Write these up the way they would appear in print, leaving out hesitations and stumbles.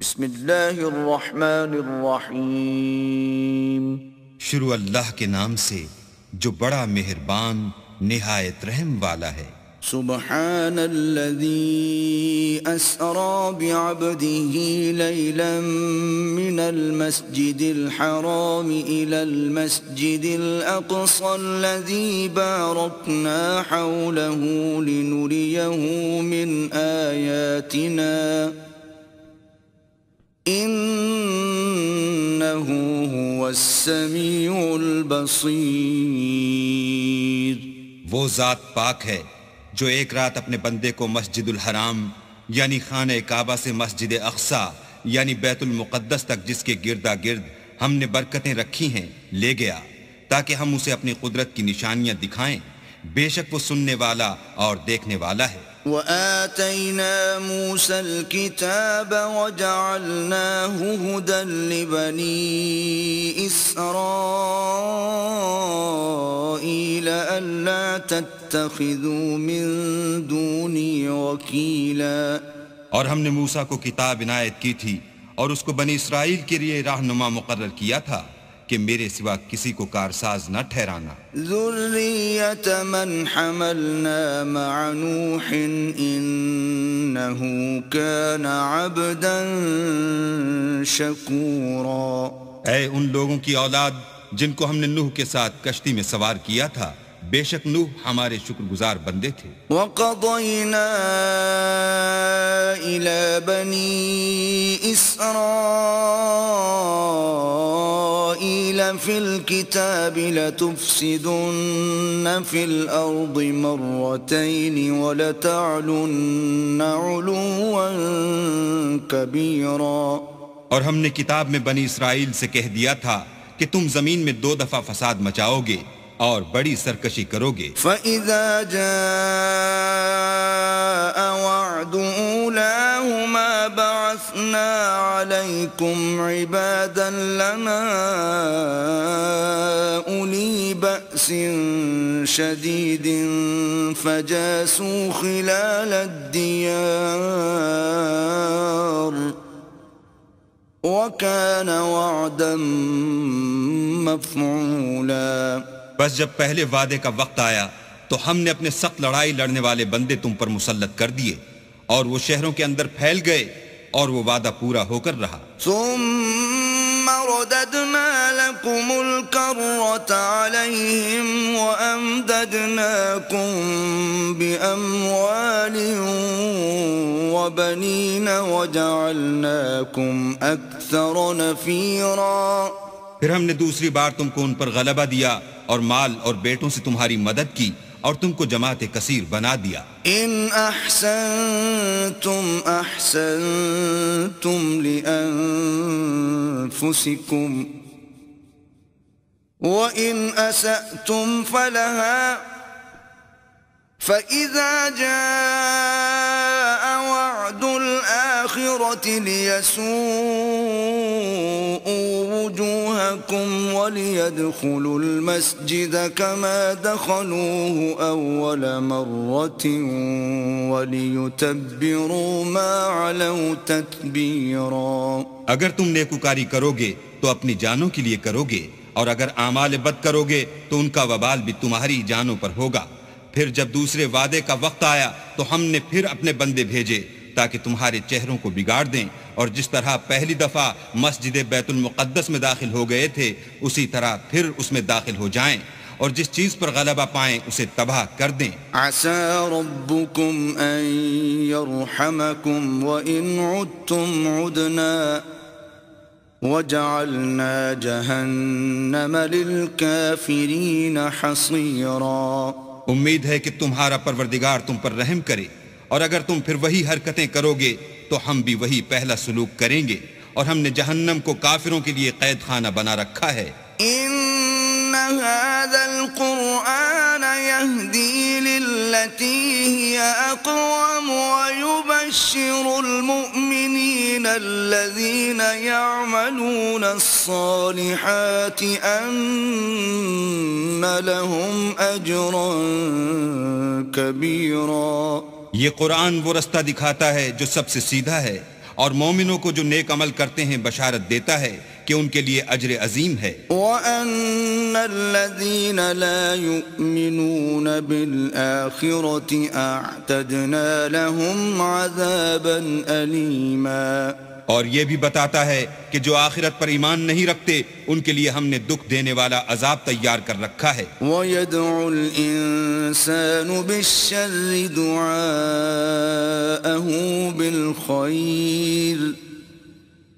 بسم اللہ الرحمن الرحیم۔ شروع اللہ کے نام سے جو بڑا مہربان نہایت رحم والا ہے۔ سبحان الذي أسرى بعبده ليلا من المسجد الحرام إلى المسجد الأقصى الذي باركنا حوله لنريه من آياتنا إنه هو السميع البصير۔ وہ ذات پاک ہے جو ایک رات اپنے بندے کو مسجد الحرام یعنی خانہ کعبہ سے مسجد اقصی یعنی بیت المقدس تک جس کے گردا گرد ہم نے برکتیں رکھی ہیں لے گیا تاکہ ہم اسے اپنی قدرت کی نشانیاں دکھائیں۔ بے شک وہ سننے والا اور دیکھنے والا ہے۔ وآتينا موسى الكتاب وجعلناه هدى لبني إسرائيل ألا تتخذوا من دوني وكيلا۔ اور ہم نے موسیٰ کو کتاب عنایت کی تھی اور اس کو بنی اسرائیل کے لیے رہنما مقرر کیا تھا کہ میرے سوا کسی کو کارساز نہ ٹھہرانا۔ ذریۃ من حملنا مع نوح انہ کان عبدا شکورا۔ اے ان لوگوں کی اولاد جن کو ہم نے نوح کے ساتھ کشتی میں سوار کیا تھا، بے شک نوح ہمارے شکر گزار بندے تھے۔ وَقَضَيْنَا إِلَى بَنِي إِسْرَائِيلَ فِي الْكِتَابِ لَتُفْسِدُنَّ فِي الْأَرْضِ مَرَّتَيْنِ وَلَتَعْلُنَّ عُلُوًّا كَبِيرًا۔ اور ہم نے کتاب میں بنی اسرائیل سے کہہ دیا تھا کہ تم زمین میں 2 دفعہ فساد مچاؤ گے اور بڑی سرکشی کرو گے۔ فَإِذَا جَاءَ وَعْدُ أُولَاهُمَا بَعَثْنَا عَلَيْكُمْ عِبَادًا لَنَا أُولِي بَأْسٍ شَدِيدٍ فَجَاسُوا خِلَالَ الدِّيَارِ وَكَانَ وَعْدًا مَفْعُولًا۔ بس جب پہلے وعدے کا وقت آیا تو ہم نے اپنے سخت لڑائی لڑنے والے بندے تم پر مسلط کر دیے اور وہ شہروں کے اندر پھیل گئے اور وہ وعدہ پورا ہو کر رہا۔ ثم رددنا لكم الكرة عليهم وأمددناكم بأموال وبنين وجعلناكم أكثر نفيرا۔ پھر ہم نے دوسری بار تم کو ان پر غلبہ دیا اور مال اور بیٹوں سے تمہاری مدد کی اور تم کو جماعت کثیر بنا دیا۔ ان احسنتم احسنتم لانفسکم وان اسأتم فلها فإذا جاء وعد الآخرة ليسوءوا وجوهكم وليدخلوا المسجد كما دخلوه أول مرة وليتبروا ما علوا تتبيرا۔ اگر تم نیکوکاری کرو گے تو اپنی جانوں کے لیے کرو گے اور اگر اعمال بد کرو گے تو ان کا وبال بھی تمہاری جانوں پر ہوگا۔ پھر جب دوسرے وعدے کا وقت آیا تو ہم نے پھر اپنے بندے بھیجے تاکہ تمہارے چہروں کو بگاڑ دیں اور جس طرح پہلی دفعہ مسجد بیت المقدس میں داخل ہو گئے تھے اسی طرح پھر اس میں داخل ہو جائیں اور جس چیز پر غلبہ پائیں اسے تباہ کر دیں۔ عسى ربكم ان يرحمكم وان عدتم عدنا وجعلنا جهنم للكافرين حصيرا۔ امید ہے کہ تمہارا پروردگار تم پر رحم کرے اور اگر تم پھر وہی حرکتیں کرو گے تو ہم بھی وہی پہلا سلوک کریں گے اور ہم نے جہنم کو کافروں کے لیے قید خانہ بنا رکھا ہے۔ ان هذا القرآن يهدي للتي هي اقوم ويبشر المؤمنين الذين يعملون الصالحات ان لهم اجرا كبيرا۔ یہ قرآن وہ رستہ دکھاتا ہے جو سب سے سیدھا ہے اور مومنوں کو جو نیک عمل کرتے ہیں بشارت دیتا ہے کہ ان کے لیے اجر عظیم ہے۔ وَأَنَّ الَّذِينَ لَا يُؤْمِنُونَ بِالْآخِرَةِ أَعْتَدْنَا لَهُمْ عَذَابًا أَلِيمًا۔ اور یہ بھی بتاتا ہے کہ جو آخرت پر ایمان نہیں رکھتے ان کے لیے ہم نے دکھ دینے والا عذاب تیار کر رکھا ہے۔ وَيَدْعُ الْإِنسَانُ بِالشَّرِّ دُعَاءَهُ بِالْخَيْرِ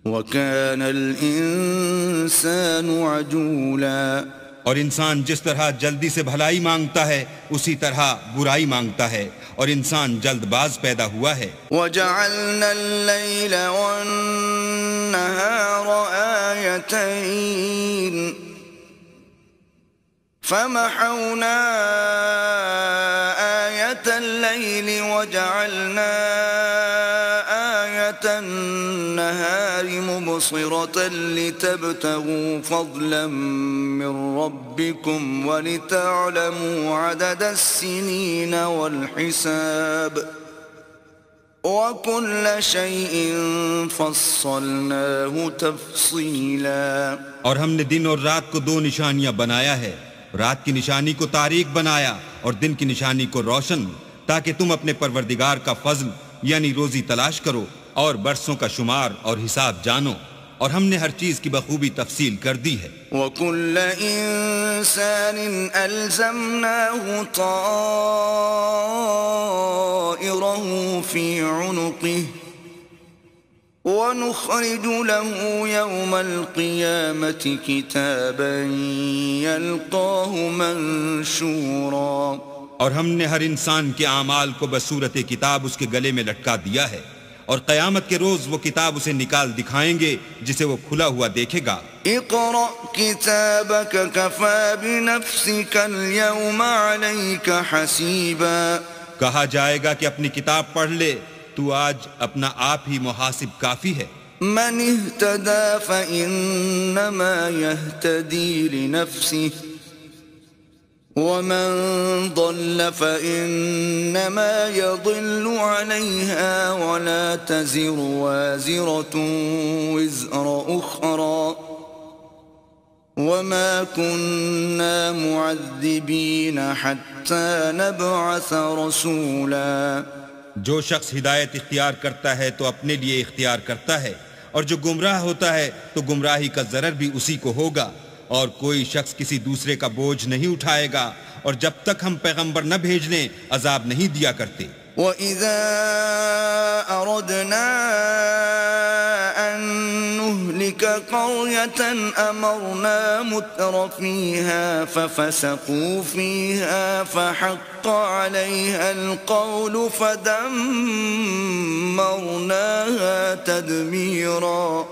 وَكَانَ الْإِنسَانُ عَجُولًا۔ اور انسان جس طرح جلدی سے بھلائی مانگتا ہے اسی طرح برائی مانگتا ہے، اور انسان جلد باز پیدا ہوا ہے۔ وَجَعَلْنَا اللَّيْلَ وَالنَّهَارَ آيَتَيْنِ فَمَحَوْنَا آيَةَ اللَّيْلِ وَجَعَلْنَا آيَةَ النَّهَارِ مُبْصِرَةً لِتَبْتَغُوا فَضْلًا مِّن رَّبِّكُمْ وَلِتَعْلَمُوا عَدَدَ السِّنِينَ وَالْحِسَابَ وَكُلَّ شَيْءٍ فَصَّلْنَاهُ تَفْصِيلًا۔ اور ہم نے دن اور رات کو دو نشانیاں بنایا ہے، رات کی نشانی کو تاریک بنایا اور دن کی نشانی کو روشن، تاکہ تم اپنے پروردگار کا فضل یعنی روزی تلاش کرو اور برسوں کا شمار اور حساب جانو، اور ہم نے ہر چیز کی بخوبی تفصیل کر دی ہے۔ وَكُلَّ إِنسَانٍ أَلْزَمْنَاهُ طَائِرَهُ فِي عُنُقِهِ وَنُخْرِجُ لَهُ يَوْمَ الْقِيَامَةِ كِتَابًا يَلْقَاهُ مَنشُورًا۔ اور ہم نے ہر انسان کے اعمال کو بصورت کتاب اس کے گلے میں لٹکا دیا ہے، اور قیامت کے روز وہ کتاب اسے نکال دکھائیں گے جسے وہ کھلا ہوا دیکھے گا۔ اقرأ كتابك كفى بنفسك اليوم عليك حسيبا۔ کہا جائے گا کہ اپنی کتاب پڑھ لے، تو آج اپنا آپ ہی محاسب کافی ہے۔ من اهتدى فإنما يهتدي لنفسه ومن ضل فإنما يضل عليها ولا تزر وازرة وزر أخرى وما كنا معذبين حتى نبعث رسولا۔ جو شخص ہدایت اختیار کرتا ہے تو اپنے لیے اختیار کرتا ہے، اور جو گمراہ ہوتا ہے تو گمراہی کا ضرر بھی اسی کو ہوگا، اور کوئی شخص کسی دوسرے کا بوجھ نہیں اٹھائے گا، اور جب تک ہم پیغمبر نہ بھیج لیں عذاب نہیں دیا کرتے۔ وَإِذَا أَرَدْنَا أَن نُّهْلِكَ قَرْيَةً أَمَرْنَا مُتْرَ فِيهَا فَفَسَقُوا فِيهَا فَحَقَّ عَلَيْهَا الْقَوْلُ فَدَمَّرْنَاهَا تَدْمِيرًا۔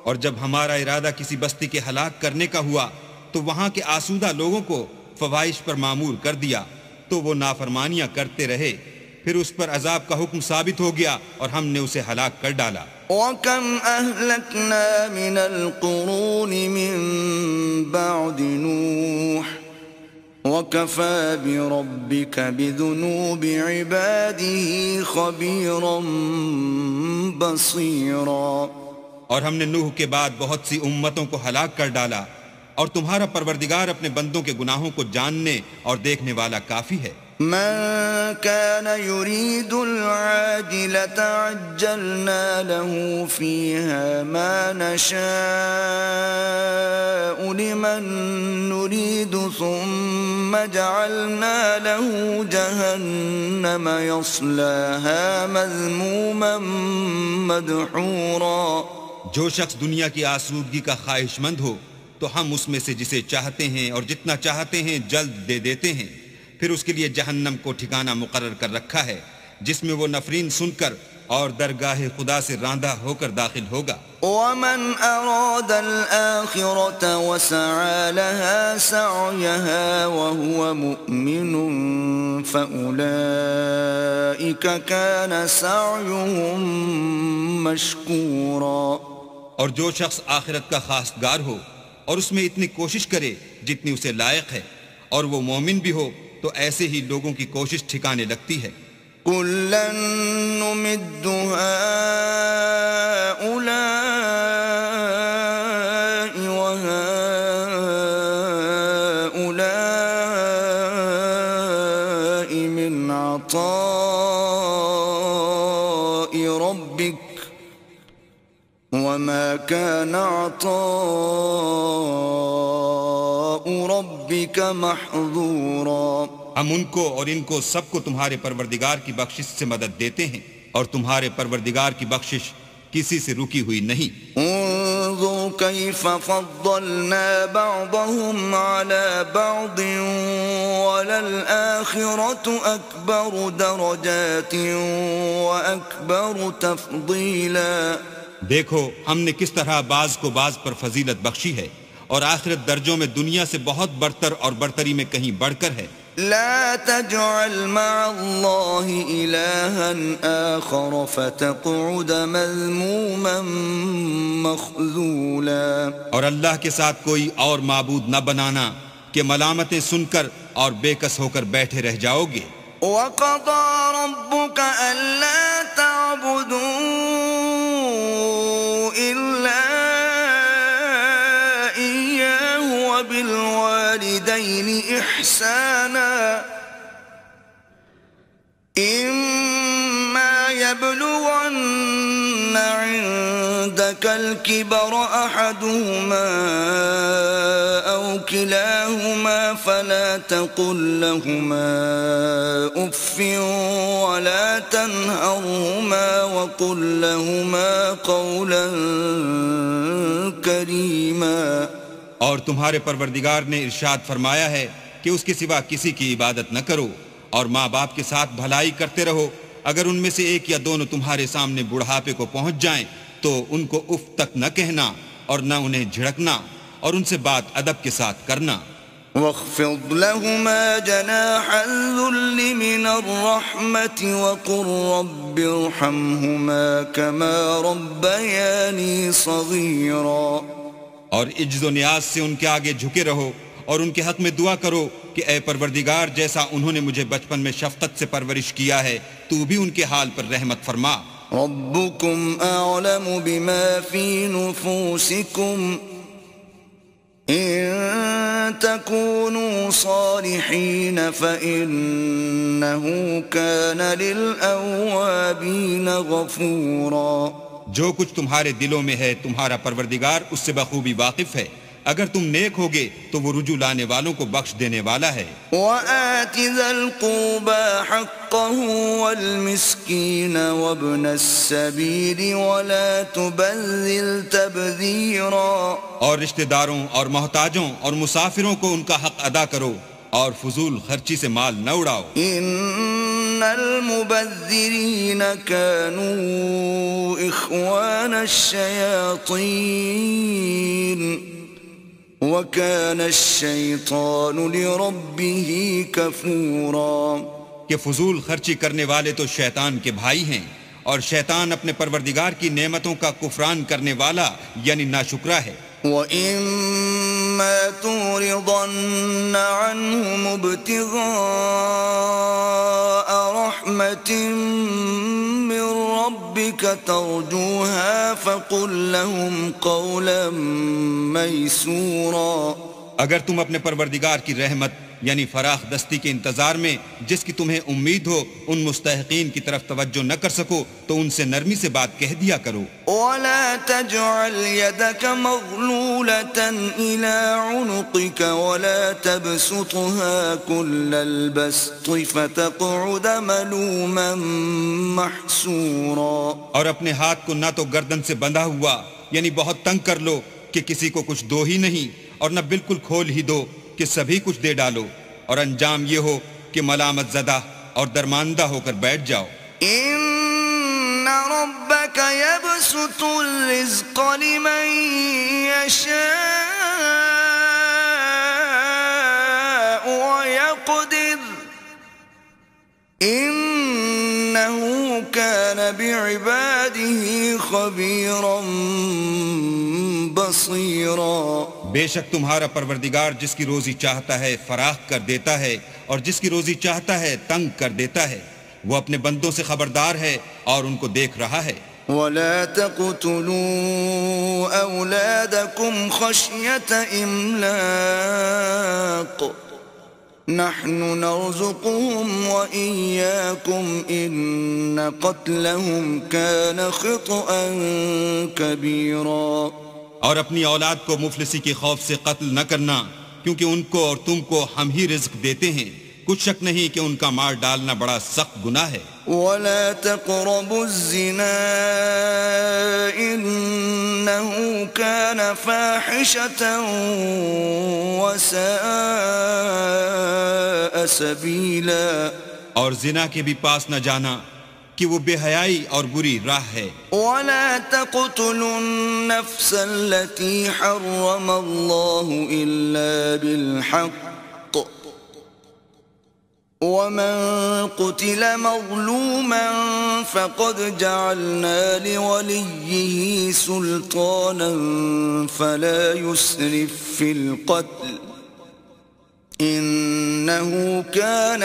اور جب ہمارا ارادہ کسی بستی کے ہلاک کرنے کا ہوا تو وہاں کے آسودہ لوگوں کو فواحش پر معمور کر دیا، تو وہ نافرمانیاں کرتے رہے، پھر اس پر عذاب کا حکم ثابت ہو گیا اور ہم نے اسے ہلاک کر ڈالا۔ وَكَمْ أَهْلَكْنَا مِنَ الْقُرُونِ مِن بَعْدِ نُوحٍ وَكَفَى بِرَبِّكَ بِذُنُوبِ عِبَادِهِ خَبِيرًا بَصِيرًا۔ اور ہم نے نوح کے بعد بہت سی امتوں کو ہلاک کر ڈالا، اور تمہارا پروردگار اپنے بندوں کے گناہوں کو جاننے اور دیکھنے والا کافی ہے۔ من كان يريد العاجلة عجلنا له فيها ما نشاء لمن نريد ثم جعلنا له جهنم يصلاها مذموما مدحورا۔ جو شخص دنیا کی آسودگی کا خواہش مند ہو تو ہم اس میں سے جسے چاہتے ہیں اور جتنا چاہتے ہیں جلد دے دیتے ہیں، پھر اس کے لیے جہنم کو ٹھکانہ مقرر کر رکھا ہے جس میں وہ نفرین سن کر اور درگاہ خدا سے راندہ ہو کر داخل ہوگا۔ وَمَنْ أَرَادَ الْآخِرَةَ وَسَعَى لَهَا سَعْيَهَا وَهُوَ مُؤْمِنٌ فَأُولَئِكَ كَانَ سَعْيُهُمْ مَشْكُورًا۔ اور جو شخص آخرت کا خواستگار ہو اور اس میں اتنی کوشش کرے جتنی اسے لائق ہے اور وہ مومن بھی ہو تو ایسے ہی لوگوں کی کوشش ٹھکانے لگتی ہے۔ كُلًّا نُمِدُّ هَؤُلَاءِ وهؤلاء من عطاء ربك وما كان عطاء ربك محظورا. ہم ان کو اور ان کو سب کو تمہارے پروردگار کی بخشش سے مدد دیتے ہیں اور تمہارے پروردگار کی بخشش کسی سے رکی ہوئی نہیں. انظر كيف فضلنا بعضهم على بعض وللآخرة أكبر درجات وأكبر تفضيلا. دیکھو ہم نے کس طرح بعض کو بعض پر فضیلت بخشی ہے اور آخرت درجوں میں دنیا سے بہت برتر اور برتری میں کہیں بڑھ کر ہے. لا تجعل مع الله إلها آخر فتقعد مذموما مخذولا. اور اللہ کے ساتھ کوئی اور معبود نہ بنانا کہ ملامتیں سن کر اور بے کس ہو کر بیٹھے رہ جاؤ گے. وقضى ربك ألا تعبدوا إلا إياه وبالوالدين إحسانا إما يبلغن عندك الكبر أحدهما أو كلاهما فلا تقل لهما أف ولا تنهرهما وقل لهما قولا كريما. اور تمہارے پروردگار نے ارشاد فرمایا ہے کہ اس کے سوا کسی کی عبادت نہ کرو اور ماں باپ کے ساتھ بھلائی کرتے رہو. اگر ان میں سے ایک یا دونوں تمہارے سامنے بڑھاپے کو پہنچ جائیں تو ان کو اف تک نہ کہنا اور نہ انہیں جھڑکنا اور ان سے بات ادب کے ساتھ کرنا. واخفض لهما جناح الذل من الرحمة وقل رب ارحمهما كما ربياني صغيرا. اور عجز و نیاز سے ان کے آگے جھکے رہو اور ان کے حق میں دعا کرو کہ اے پروردگار جیسا انہوں نے مجھے بچپن میں شفقت سے پرورش کیا ہے تو بھی ان کے حال پر رحمت فرما. ربكم أعلم بما في نفوسكم إن تكونوا صالحين فإنه كان للأوابين غفورا. جو کچھ تمہارے دلوں میں ہے تمہارا پروردگار اس سے بخوبی واقف ہے. اگر تم نیک ہوگے تو وہ رجوع لانے والوں کو بخش دینے والا ہے. وآت ذا القربى حقه والمسكين وابن السبيل ولا تبذل تبذيرا. اور رشتہ داروں اور محتاجوں اور مسافروں کو ان کا حق ادا کرو اور فضول خرچی سے مال نہ اڑاؤ. ان المبذرین كانوا اخوان الشیاطین وَكَانَ الشَّيْطَانُ لِرَبِّهِ كَفُورًا. کہ فضول خرچی کرنے والے تو شیطان کے بھائی ہیں اور شیطان اپنے پروردگار کی نعمتوں کا کفران کرنے والا یعنی ناشکرا ہے. وَإِمَّا تُعْرِضَنَّ عَنْهُمُ ابْتِغَاءَ رَحْمَةٍ مِّن رَّبِّكَ تَرْجُوهَا فَقُل لَّهُمْ قَوْلًا مَّيْسُورًا. اگر تم اپنے پروردگار کی رحمت یعنی فراخ دستی کے انتظار میں جس کی تمہیں امید ہو ان مستحقین کی طرف توجہ نہ کر سکو تو ان سے نرمی سے بات کہہ دیا کرو. وَلَا تَجْعَلْ يَدَكَ مَغْلُولَةً إِلَىٰ عُنُقِكَ وَلَا تَبْسُطْهَا كُلَّ الْبَسْطِ فَتَقْعُدَ مَلُومًا مَّحْسُورًا. اور اپنے ہاتھ کو نہ تو گردن سے بندھا ہوا یعنی بہت تنگ کر لو کہ کسی کو کچھ دو ہی نہیں اور نہ بالکل کھول ہی دو کہ سبھی کچھ دے ڈالو اور انجام یہ ہو کہ ملامت زدہ اور درماندہ ہو کر بیٹھ جاؤ. ان ربك يبسط الرزق لمن يشاء ويقدر انه كان بعباده خبيرا بصيرا. بے شک تمہارا پروردگار جس کی روزی چاہتا ہے فراخ کر دیتا ہے اور جس کی روزی چاہتا ہے تنگ کر دیتا ہے. وہ اپنے بندوں سے خبردار ہے اور ان کو دیکھ رہا ہے. ولا تقتلوا أولادكم خشية إملاق نحن نرزقهم وإياكم إن قتلهم كان خطأ كبيرا. اور اپنی اولاد کو مفلسی کے خوف سے قتل نہ کرنا، کیونکہ ان کو اور تم کو ہم ہی رزق دیتے ہیں، کچھ شک نہیں کہ ان کا مار ڈالنا بڑا سخت گناہ ہے. ولا تقربوا الزنا إنه كان فاحشة وساء سبيلا. اور زنا کے بھی پاس نہ جانا کہ وہ بے حیائی اور بری راہ ہے. ولا تقتلوا النفس التي حرم الله إلا بالحق ومن قتل مظلوما فقد جعلنا لوليه سلطانا فلا يسرف في القتل إنه كان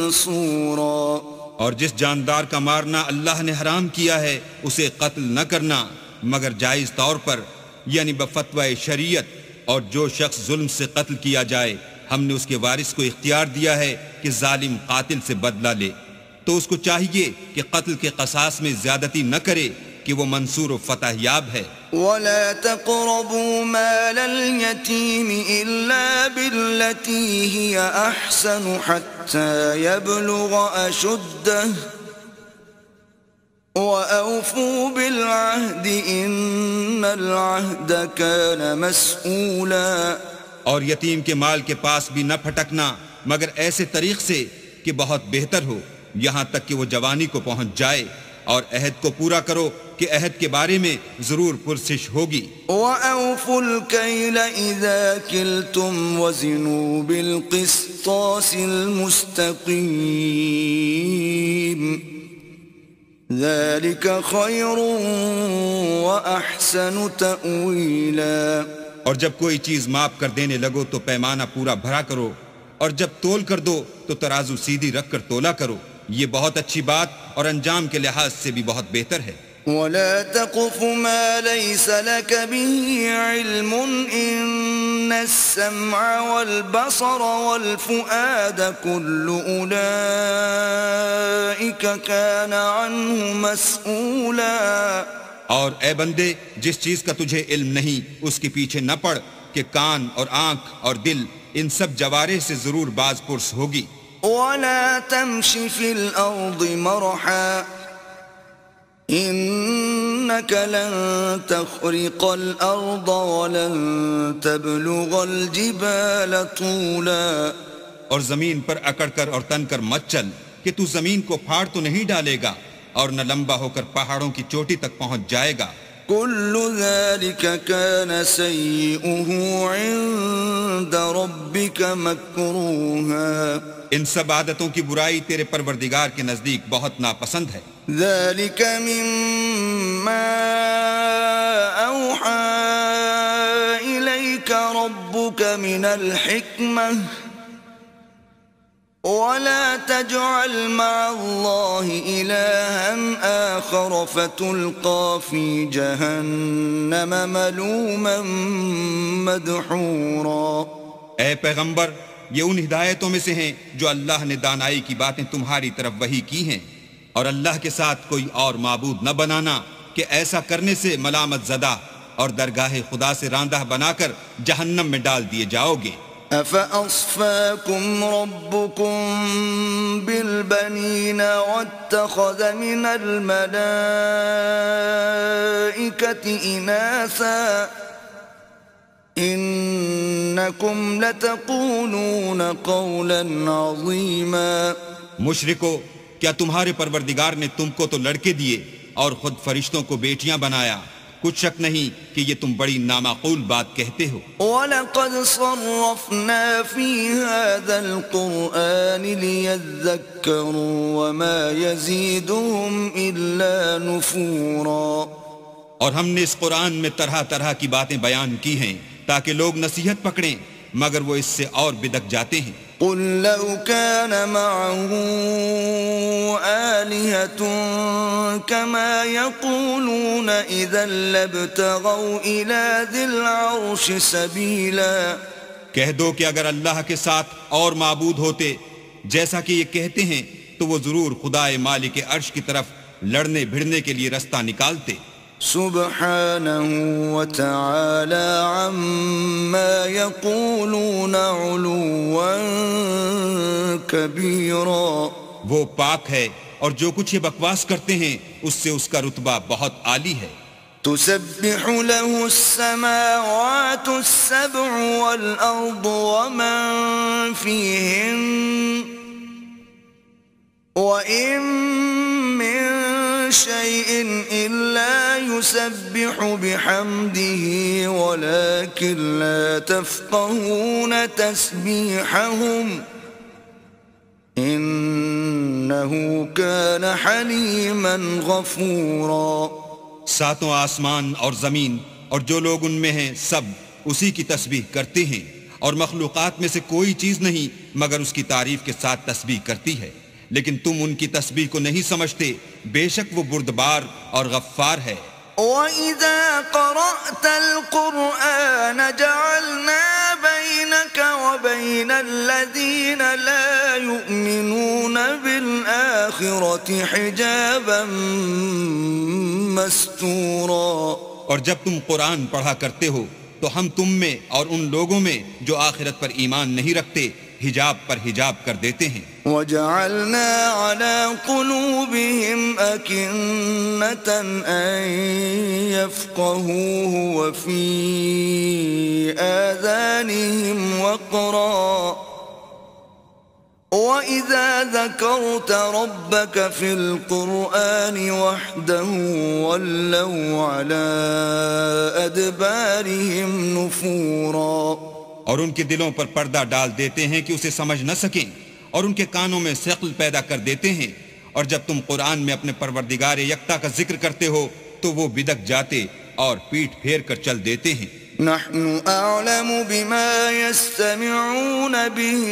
منصورا. اور جس جاندار کا مارنا اللہ نے حرام کیا ہے اسے قتل نہ کرنا مگر جائز طور پر، یعنی بفتوی شریعت. اور جو شخص ظلم سے قتل کیا جائے ہم نے اس کے وارث کو اختیار دیا ہے کہ ظالم قاتل سے بدلہ لے، تو اس کو چاہیے کہ قتل کے قصاص میں زیادتی نہ کرے کہ وہ منصور و فتح یاب ہے. ولا تقربوا مال اليتيم إلا بالتي هي أحسن حتى يبلغ أشده وأوفوا بالعهد إن العهد كان مسؤولا. اور یتیم کے مال کے پاس بھی نہ پھٹکنا مگر ایسے طریق سے کہ بہت بہتر ہو، یہاں تک کہ وہ جوانی کو پہنچ جائے، اور عہد کو پورا کرو کہ عہد کے بارے میں ضرور پرسش ہوگی. وَأَوْفُوا الْكَيْلَ إِذَا كِلْتُمْ وَزِنُوا بِالْقِسْطَاسِ الْمُسْتَقِيمِ ذَلِكَ خَيْرٌ وَأَحْسَنُ تَأْوِيلًا. اور جب کوئی چیز ماپ کر دینے لگو تو پیمانہ پورا بھرا کرو، اور جب تول کر دو تو ترازو سیدھی رکھ کر تولا کرو، یہ بہت اچھی بات اور انجام کے لحاظ سے بھی بہت بہتر ہے. ولا تقف ما ليس لك به علم إن السمع والبصر والفؤاد كل أولئك كان عنه مسؤولا. اور اے بندے جس چیز کا تجھے علم نہیں اس کے پیچھے نہ پڑ کہ کان اور آنکھ اور دل ان سب جوارح سے ضرور باز پرس ہوگی. ولا تمش في الأرض مرحا إنك لن تخرق الأرض ولن تبلغ الجبال طولا. اور زمین پر اکڑ کر اور تن کر مت چل کہ تو زمین کو پھاڑ تو نہیں ڈالے گا اور نہ لمبا ہو کر پہاڑوں کی چوٹی تک پہنچ جائے گا. كل ذلك كان سيئه عند ربك مكروها. ان سب عادتوں کی برائی تیرے پروردگار کے نزدیک بہت ناپسند ہے. ذلك مما أوحى إليك ربك من الحكمة ولا تجعل مع الله إلها آخر فتلقى في جهنم ملوما مدحورا. اے پیغمبر یہ ان ہدایتوں میں سے ہیں جو اللہ نے دانائی کی باتیں تمہاری طرف وحی کی ہیں، اور اللہ کے ساتھ کوئی اور معبود نہ بنانا کہ ایسا کرنے سے ملامت زدہ اور درگاہ خدا سے راندہ بنا کر جہنم میں ڈال دیے جاؤ گے. أفأصفاكم ربكم بالبنين واتخذ من الملائكة إناثا إنكم لتقولون قولا عظيما. مشرکو کیا تمہارے پروردگار نے تم کو تو لڑکے دیے اور خود فرشتوں کو بیٹیاں بنایا؟ کچھ شک نہیں کہ یہ تم بڑی نامعقول بات کہتے ہو. وَلَقَدْ صَرَّفْنَا فِي هَذَا الْقُرْآنِ لِيَذَّكَّرُوا وَمَا يَزِيدُهُمْ إِلَّا نُفُورًا. اور ہم نے اس قرآن میں طرح طرح کی باتیں بیان کی ہیں تاکہ لوگ نصیحت پکڑیں، مگر وہ اس سے اور بدک جاتے ہیں. قل لو كان معه آلهة كما يقولون إذا لابتغوا إلى ذي العرش سبيلا. کہہ دو کہ اگر اللہ کے ساتھ اور معبود ہوتے جیسا کہ یہ کہتے ہیں تو وہ ضرور خدائے مالک عرش کی طرف لڑنے بھڑنے کے لیے رستہ نکالتے. سبحانه وتعالى عما يقولون علوا كبيرا. وہ پاک ہے اور جو کچھ یہ بکواس کرتے ہیں اس سے اس کا رتبہ بہت عالی ہے. تسبح له السماوات السبع والأرض ومن فيهن وإن من شيء إلا يسبح بحمده ولكن لا تفقهون تسبيحهم إنه كان حليما غفورا. ساتوں آسمان اور زمین اور جو لوگ ان میں ہیں سب اسی کی تسبیح کرتے ہیں اور مخلوقات میں سے کوئی چیز نہیں مگر اس کی تعریف کے ساتھ تسبیح کرتی ہے، لیکن تم ان کی تسبیح کو نہیں سمجھتے، بے شک وہ بردبار اور غفار ہے. وَإِذَا قَرَأْتَ الْقُرْآنَ جَعَلْنَا بَيْنَكَ وَبَيْنَ الَّذِينَ لَا يُؤْمِنُونَ بِالْآخِرَةِ حِجَابًا مَسْتُورًا. اور جب تم قرآن پڑھا کرتے ہو تو ہم تم میں اور ان لوگوں میں جو آخرت پر ایمان نہیں رکھتے حجاب پر حجاب کر دیتے ہیں. وَجَعَلْنَا عَلَى قُلُوبِهِمْ أَكِنَّةً أَن يَفْقَهُوهُ وَفِي آذَانِهِمْ وَقْرًا وَإِذَا ذَكَرْتَ رَبَّكَ فِي الْقُرْآنِ وَحْدَهُ وَلَّوْا عَلَى أَدْبَارِهِمْ نُفُورًا. اور ان کے دلوں پر پردہ ڈال دیتے ہیں کہ اسے سمجھ نہ سکیں اور ان کے کانوں میں ثقل پیدا کر دیتے ہیں، اور جب تم قرآن میں اپنے پروردگار یکتا کا ذکر کرتے ہو تو وہ بدک جاتے اور پیٹھ پھیر کر چل دیتے ہیں. نحن أعلم بما يستمعون به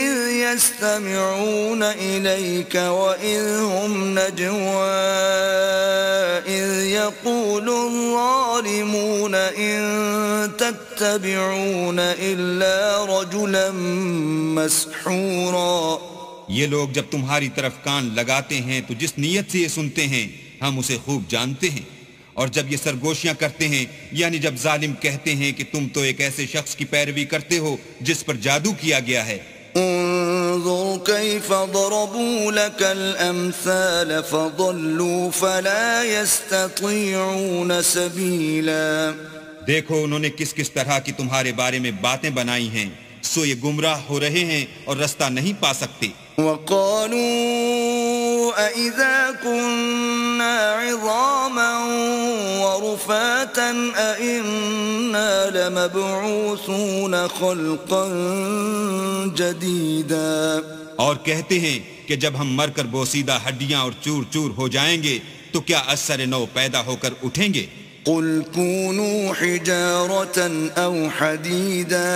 إذ يستمعون إليك وإذ هم نجوى إذ يقول الظالمون إن تتبعون إلا رجلا مسحورا. یہ لوگ جب تمہاری طرف کان لگاتے ہیں تو جس نیت سے یہ سنتے ہیں ہم اسے خوب جانتے ہیں، اور جب یہ سرگوشیاں کرتے ہیں یعنی جب ظالم کہتے ہیں کہ تم تو ایک ایسے شخص کی پیروی کرتے ہو جس پر جادو کیا گیا ہے. انظر كيف ضربوا لك الأمثال فضلوا فلا يستطيعون سبيلا. دیکھو انہوں نے کس کس طرح کی تمہارے بارے میں باتیں بنائی ہیں، سو یہ گمراہ ہو رہے ہیں اور رستہ نہیں پا سکتے. وقالوا أإذا كنا عظاما ورفاتا أإنا لمبعوثون خلقا جديدا. اور کہتے ہیں کہ جب ہم مر کر بوسیدہ ہڈیاں اور چور چور ہو جائیں گے تو کیا اثر نو پیدا ہو کر اٹھیں گے. قل كونوا حجارة أو حديدا.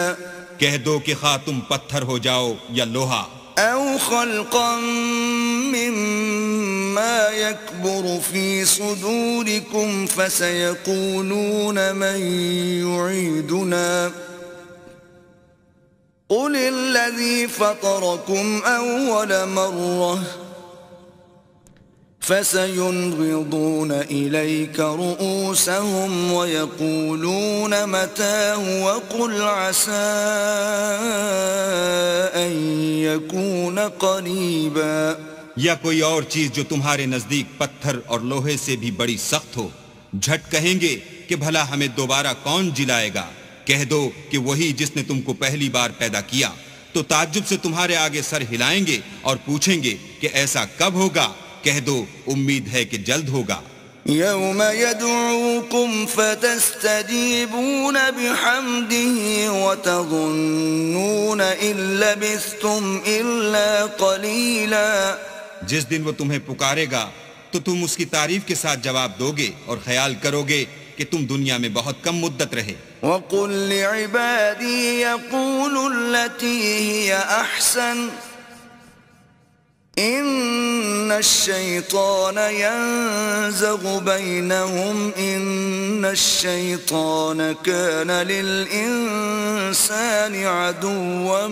کہہ دو کہ خواہ تم پتھر ہو جاؤ یا لوہا. أو خلقا مما يكبر في صدوركم فسيقولون من يعيدنا قل الذي فطركم أول مرة فسينغضون إليك رؤوسهم ويقولون متاه وقل عسى أن يكون قريبا. یا کوئی اور چیز جو تمہارے نزدیک پتھر اور لوہے سے بھی بڑی سخت ہو، جھٹ کہیں گے کہ بھلا ہمیں دوبارہ کون جلائے گا. کہہ دو کہ وہی جس نے تم کو پہلی بار پیدا کیا، تو تعجب سے تمہارے آگے سر ہلائیں گے اور پوچھیں گے کہ ایسا کب ہوگا. کہہ دو امید ہے کہ جلد ہوگا. يوم يدعوكم فتستجيبون بحمده وتظنون إن لبثتم إلا قليلا. جس دن وہ تمہیں پکارے گا تو تم اس کی تعریف کے ساتھ جواب دو گے اور خیال کرو گے کہ تم دنیا میں بہت کم مدت رہے۔ وَقُلْ لِعِبَادِي يَقُولُوا الَّتِي هِيَ أَحْسَنُ إِنَّ الشَّيْطَانَ يَنزَغُ بَيْنَهُمْ إِنَّ الشَّيْطَانَ كَانَ لِلْإِنسَانِ عَدُوًّا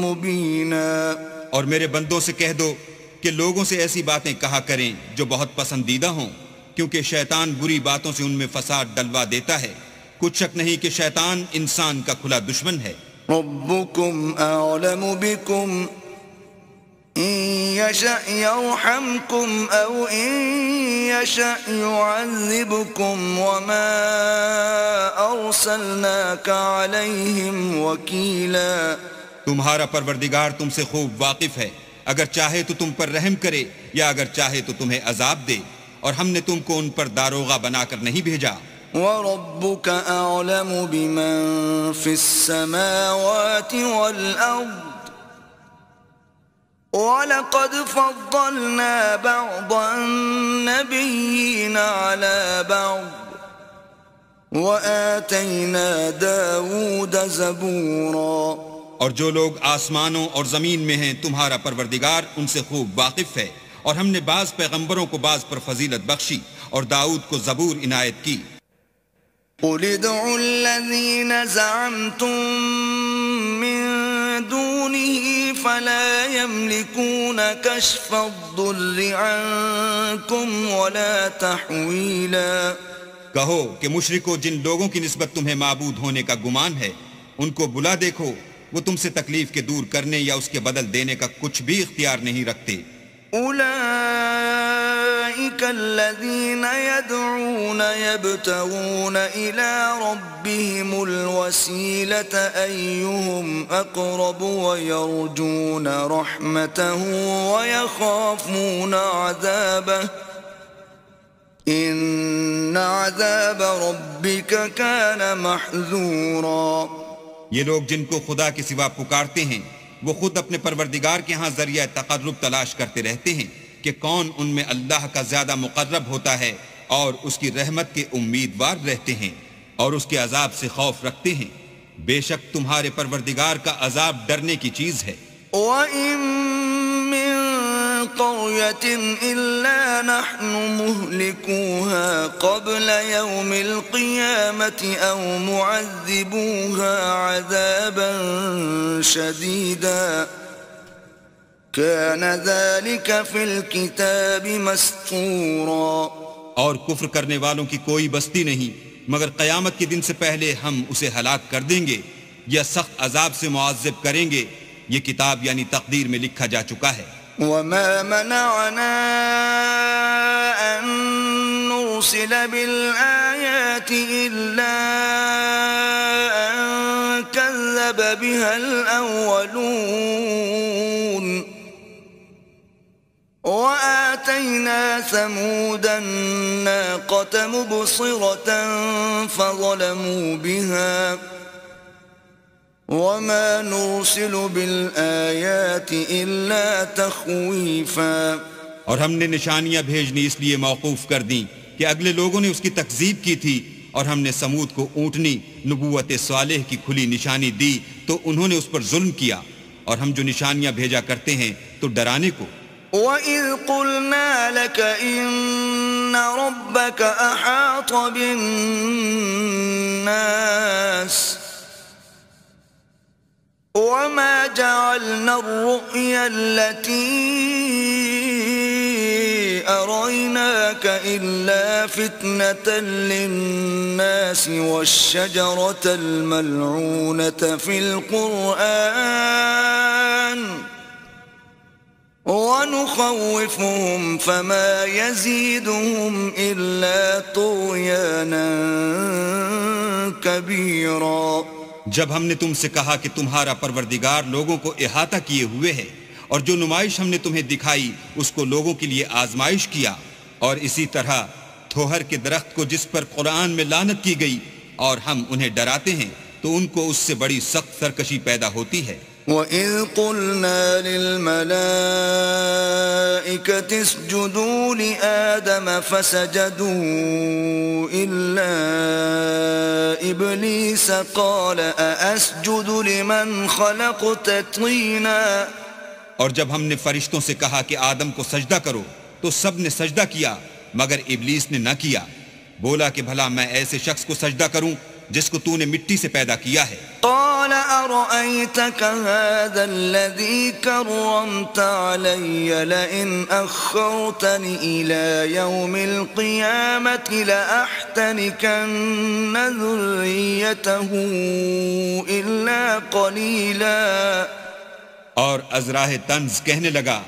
مُبِينًا۔ اور میرے بندوں سے کہہ دو کہ لوگوں سے ایسی باتیں کہا کریں جو بہت پسندیدہ ہوں، کیونکہ شیطان بری باتوں سے ان میں فساد ڈلوا دیتا ہے۔ کچھ شک نہیں کہ شیطان انسان کا کھلا دشمن ہے۔ رَبُّكُمْ أَعْلَمُ بِكُمْ إِن يَشَأْ يَرْحَمْكُمْ أَوْ إِن يَشَأْ يُعَذِّبْكُمْ وَمَا أَرْسَلْنَاكَ عَلَيْهِمْ وَكِيلًا۔ تمہارا پروردگار تم سے خوب واقف ہے، اگر چاہے تو تم پر رحم کرے یا اگر چاہے تو تمہیں عذاب دے، اور ہم نے تم کو ان پر داروغہ بنا کر نہیں بھیجا۔ وَرَبُّكَ أَعْلَمُ بِمَن فِي السَّمَاوَاتِ وَالْأَرْضِ وَلَقَدْ فَضَّلْنَا بَعْضَ النَّبِيِّينَ عَلَى بَعْضٍ وَآتَيْنَا دَاوُودَ زَبُورًا۔ اور جو لوگ آسمانوں اور زمین میں ہیں تمہارا پروردگار ان سے خوب واقف ہے، اور ہم نے بعض پیغمبروں کو بعض پر فضیلت بخشی اور داؤد کو زبور عنایت کی۔ قُلِ ادْعُوا الَّذِينَ زَعَمْتُم مِّن دُونِهِ فَلَا يَمْلِكُونَ كَشْفَ الضُّرِّ عَنكُمْ وَلَا تَحْوِيلًا۔ کہو کہ مشرکو، جن لوگوں کی نسبت تمہیں معبود ہونے کا گمان ہے ان کو بلا دیکھو، وہ تم سے تکلیف کے دور کرنے یا اس کے بدل دینے کا کچھ بھی اختیار نہیں رکھتے۔ أولئك الذين يدعون يبتغون إلى ربهم الوسيلة أيهم أقرب ويرجون رحمته ويخافون عذابه إن عذاب ربك كان محذورا۔ یہ لوگ جن کو خدا کے سوا پکارتے ہیں وہ خود اپنے پروردگار کے ہاں ذریعہ تقرب تلاش کرتے رہتے ہیں کہ کون ان میں اللہ کا زیادہ مقرب ہوتا ہے، اور اس کی رحمت کے امیدوار رہتے ہیں اور اس کے عذاب سے خوف رکھتے ہیں۔ بے شک تمہارے پروردگار کا عذاب ڈرنے کی چیز ہے۔ وَإِن مِّن قَرْيَةٍ إِلَّا نَحْنُ مُهْلِكُوهَا قَبْلَ يَوْمِ الْقِيَامَةِ أَوْ مُعَذِّبُوهَا عَذَابًا شَدِيدًا كَانَ ذَلِكَ فِي الْكِتَابِ مَسْطُورًا۔ اور کفر کرنے والوں کی کوئی بستی نہیں مگر قیامت کے دن سے پہلے ہم اسے ہلاک کر دیں گے یا سخت عذاب سے معذب کریں گے، یہ کتاب یعنی تقدیر میں لکھا جا چکا ہے۔ وَمَا مَنَعَنَا أَن نُّرْسِلَ بِالْآيَاتِ إِلَّا أَن كَذَّبَ بِهَا الْأَوَّلُونَ وَآتَيْنَا ثَمُودَ النَّاقَةَ مُبْصِرَةً فَظَلَمُوا بِهَا وَمَا نُرْسِلُ بِالْآيَاتِ إِلَّا تَخْوِيفًا۔ اور ہم نے نشانیاں بھیجنی اس لیے موقوف کر دیں کہ اگلے لوگوں نے اس کی تکذیب کی تھی، اور ہم نے سمود کو اونٹنی نبوت صالح کی کھلی نشانی دی تو انہوں نے اس پر ظلم کیا، اور ہم جو نشانیاں بھیجا کرتے ہیں تو ڈرانے کو۔ وَإِذْ قُلْنَا لَكَ إِنَّ رَبَّكَ أَحَاطَ بِالنَّاسِ وَمَا جَعَلْنَا الرُّؤْيَا الَّتِي أَرَيْنَاكَ إِلَّا فِتْنَةً لِلنَّاسِ وَالشَّجَرَةَ الْمَلْعُونَةَ فِي الْقُرْآنِ وَنُخَوِّفُهُمْ فَمَا يَزِيدُهُمْ إِلَّا طُغْيَانًا كَبِيرًا۔ جب ہم نے تم سے کہا کہ تمہارا پروردگار لوگوں کو احاطہ کیے ہوئے ہے، اور جو نمائش ہم نے تمہیں دکھائی اس کو لوگوں کے لیے آزمائش کیا، اور اسی طرح تھوہر کے درخت کو جس پر قرآن میں لعنت کی گئی اور ہم انہیں ڈراتے ہیں تو ان کو اس سے بڑی سخت سرکشی پیدا ہوتی ہے۔ وَإِذْ قُلْنَا لِلْمَلَائِكَةِ اسْجُدُوا لِآدَمَ فَسَجَدُوا إِلَّا إِبْلِيسَ قَالَ أَأَسْجُدُ لِمَنْ خَلَقْتَ طِينًا. اور جب ہم نے فرشتوں سے کہا کہ آدم کو سجدہ کرو تو سب نے سجدہ کیا مگر ابلیس نے نہ کیا. بولا کہ بھلا میں ایسے شخص کو سجدہ کروں جس کو تو نے مٹی سے پیدا کیا ہے. قال أرأيتك هذا الذي كرمت علي لئن أخرتني إلى يوم القيامة لأحتنكن ذريته إلا قليلا. اور ازراہ طنز کہنے لگا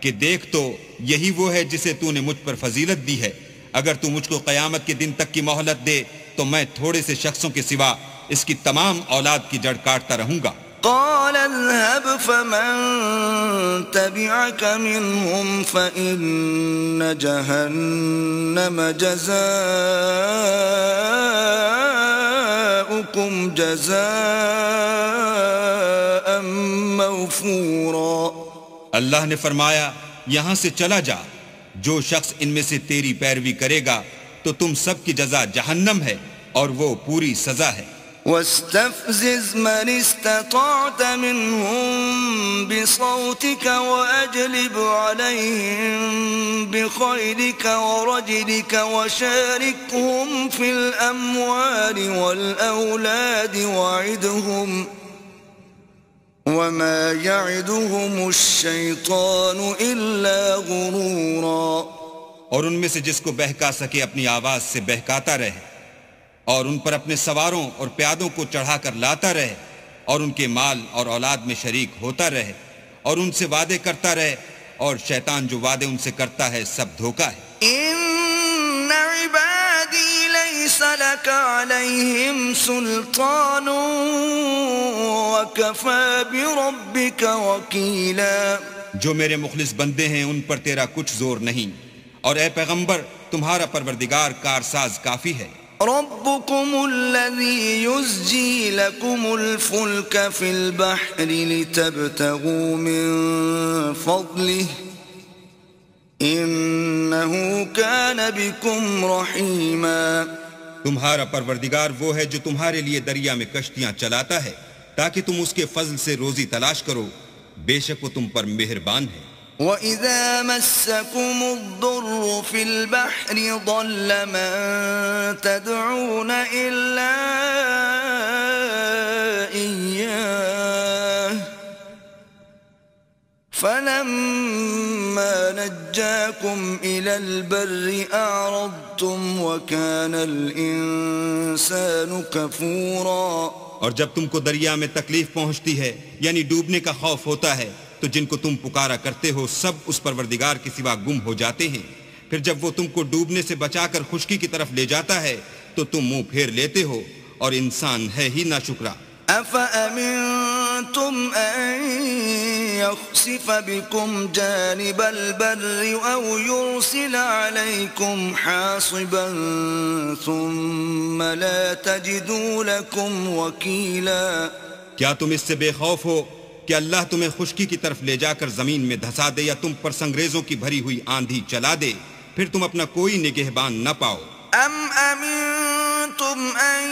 کہ دیکھ تو یہی وہ ہے جسے تو نے مجھ پر فضیلت دی ہے. اگر تو مجھ کو قیامت کے دن تک کی مہلت دے تو میں تھوڑے سے شخصوں کے سوا اس کی تمام اولاد کی جڑ کاٹتا رہوں گا. قال اذهب فمن تبعك منهم فإن جهنم جزاؤكم جزاء موفورا. اللہ نے فرمایا یہاں سے چلا جا. جو شخص ان میں سے تیری پیروی کرے گا تو تم سب کی جزا جہنم ہے اور وہ پوری سزا ہے. واستفزز من استطعت منهم بصوتك وأجلب عليهم بخيلك ورجلك وشاركهم في الأموال والأولاد وعدهم وما يعدهم الشيطان إلا غرورا. اور ان میں سے جس کو بہکا سکے اپنی آواز سے بہکاتا رہے اور ان پر اپنے سواروں اور پیادوں کو چڑھا کر لاتا رہے اور ان کے مال اور اولاد میں شریک ہوتا رہے اور ان سے وعدے کرتا رہے اور شیطان جو وعدے ان سے کرتا ہے سب دھوکا ہے. ان عبادی لیس لک علیہم سلطان وکفی بربک وکیلا. جو میرے مخلص بندے ہیں ان پر تیرا کچھ زور نہیں اور اے پیغمبر تمہارا پروردگار کارساز کافی ہے. ربكم الذي يزجي لكم الفلك في البحر لتبتغوا من فضله إنه كان بكم رحيما. تمہارا پروردگار وہ ہے جو تمہارے لیے دریا میں کشتیاں چلاتا ہے تاکہ تم اس کے فضل سے روزی تلاش کرو. بے شک وہ تم پر مہربان ہے. وَإِذَا مَسَّكُمُ الضُّرُّ فِي الْبَحْرِ ضَلَّ مَن تَدْعُونَ إِلَّا إِيَّاهُ فَلَمَّا نَجَّاكُمْ إِلَى الْبَرِّ أَعْرَضْتُمْ وَكَانَ الْإِنسَانُ كَفُورًا. اور جب تم کو دریا میں تکلیف پہنچتی ہے یعنی ڈوبنے کا خوف ہوتا ہے تو جن کو تم پکارا کرتے ہو سب اس پروردگار کے سوا گم ہو جاتے ہیں. پھر جب وہ تم کو ڈوبنے سے بچا کر خشکی کی طرف لے جاتا ہے تو تم منہ پھیر لیتے ہو اور انسان ہے ہی ناشکرا. أَفَأَمِنْتُمْ أَنْ يَخْسِفَ بِكُمْ جَانِبَ الْبَرِّ أَوْ يُرْسِلَ عَلَيْكُمْ حَاصِبًا ثُمَّ لَا تَجِدُوا لَكُمْ وَكِيلًا. کیا تم اس سے بے خوف ہو کہ اللہ تمہیں خشکی کی طرف لے جا کر زمین میں دھسا دے یا تم پر سنگریزوں کی بھری ہوئی آندھی چلا دے پھر تم اپنا کوئی نگہبان نہ پاؤ. ام امنتم ان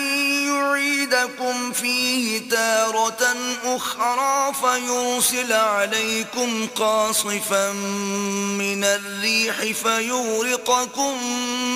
يعيدكم فيه تارة اخرى فيرسل عليكم قاصفا من الريح فيغرقكم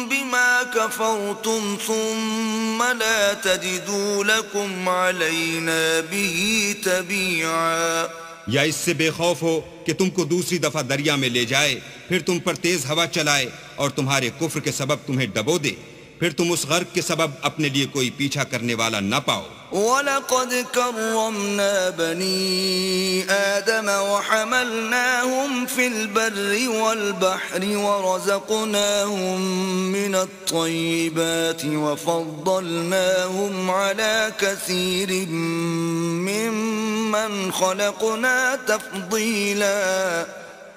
بما كفرتم ثم لا تجدوا لكم علينا به تبيعا. یا اس سے بے خوف ہو کہ تم کو دوسری دفعہ دریا میں لے جائے پھر تم پر تیز ہوا چلائے اور تمہارے کفر کے سبب تمہیں ڈبو دے پھر تم اس غرق کے سبب اپنے لیے کوئی پیچھا کرنے والا نہ پاؤ. وَلَقَدْ كَرَّمْنَا بَنِي آدَمَ وَحَمَلْنَاهُمْ فِي الْبَرِّ وَالْبَحْرِ وَرَزَقْنَاهُمْ مِنَ الطَّيِّبَاتِ وَفَضَّلْنَاهُمْ عَلَى كَثِيرٍ مِّمَّنْ خَلَقْنَا تَفْضِيلًا.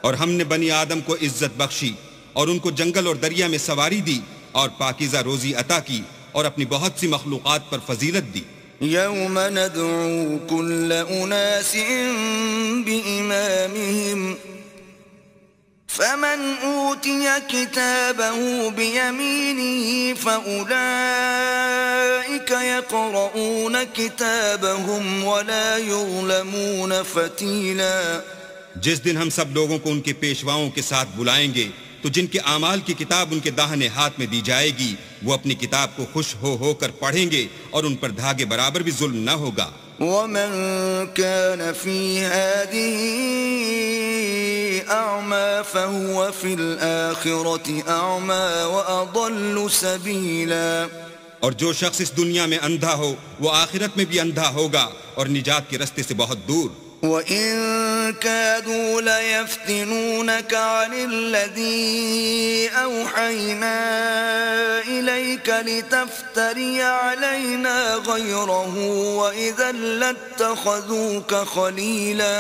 اور ہم نے بنی آدم کو عزت بخشی اور ان کو جنگل اور دریا میں سواری دی اور پاکیزہ روزی عطا کی اور اپنی بہت سی مخلوقات پر فضیلت دی. يوم ندعو كل أناس بإمامهم فمن أوتي كتابه بيمينه فأولئك يقرؤون كتابهم ولا يظلمون فتيلا. جس دن ہم سب لوگوں کو ان کے پیشواؤں کے ساتھ بلائیں گے تو جن کے اعمال کی کتاب ان کے داہنے ہاتھ میں دی جائے گی وہ اپنی کتاب کو خوش ہو کر پڑھیں گے اور ان پر دھاگے برابر بھی ظلم نہ ہوگا. ومن كان في هذه أعمى فهو في الآخرة أعمى وأضل سبيلا. اور جو شخص اس دنیا میں اندھا ہو وہ آخرت میں بھی اندھا ہوگا اور نجات کے رستے سے بہت دور. وَإِن كَادُوا لَيَفْتِنُونَكَ عَنِ الَّذِي أَوْحَيْنَا إِلَيْكَ لِتَفْتَرِيَ عَلَيْنَا غَيْرَهُ وَإِذًا لَاتَّخَذُوكَ خَلِيلًا.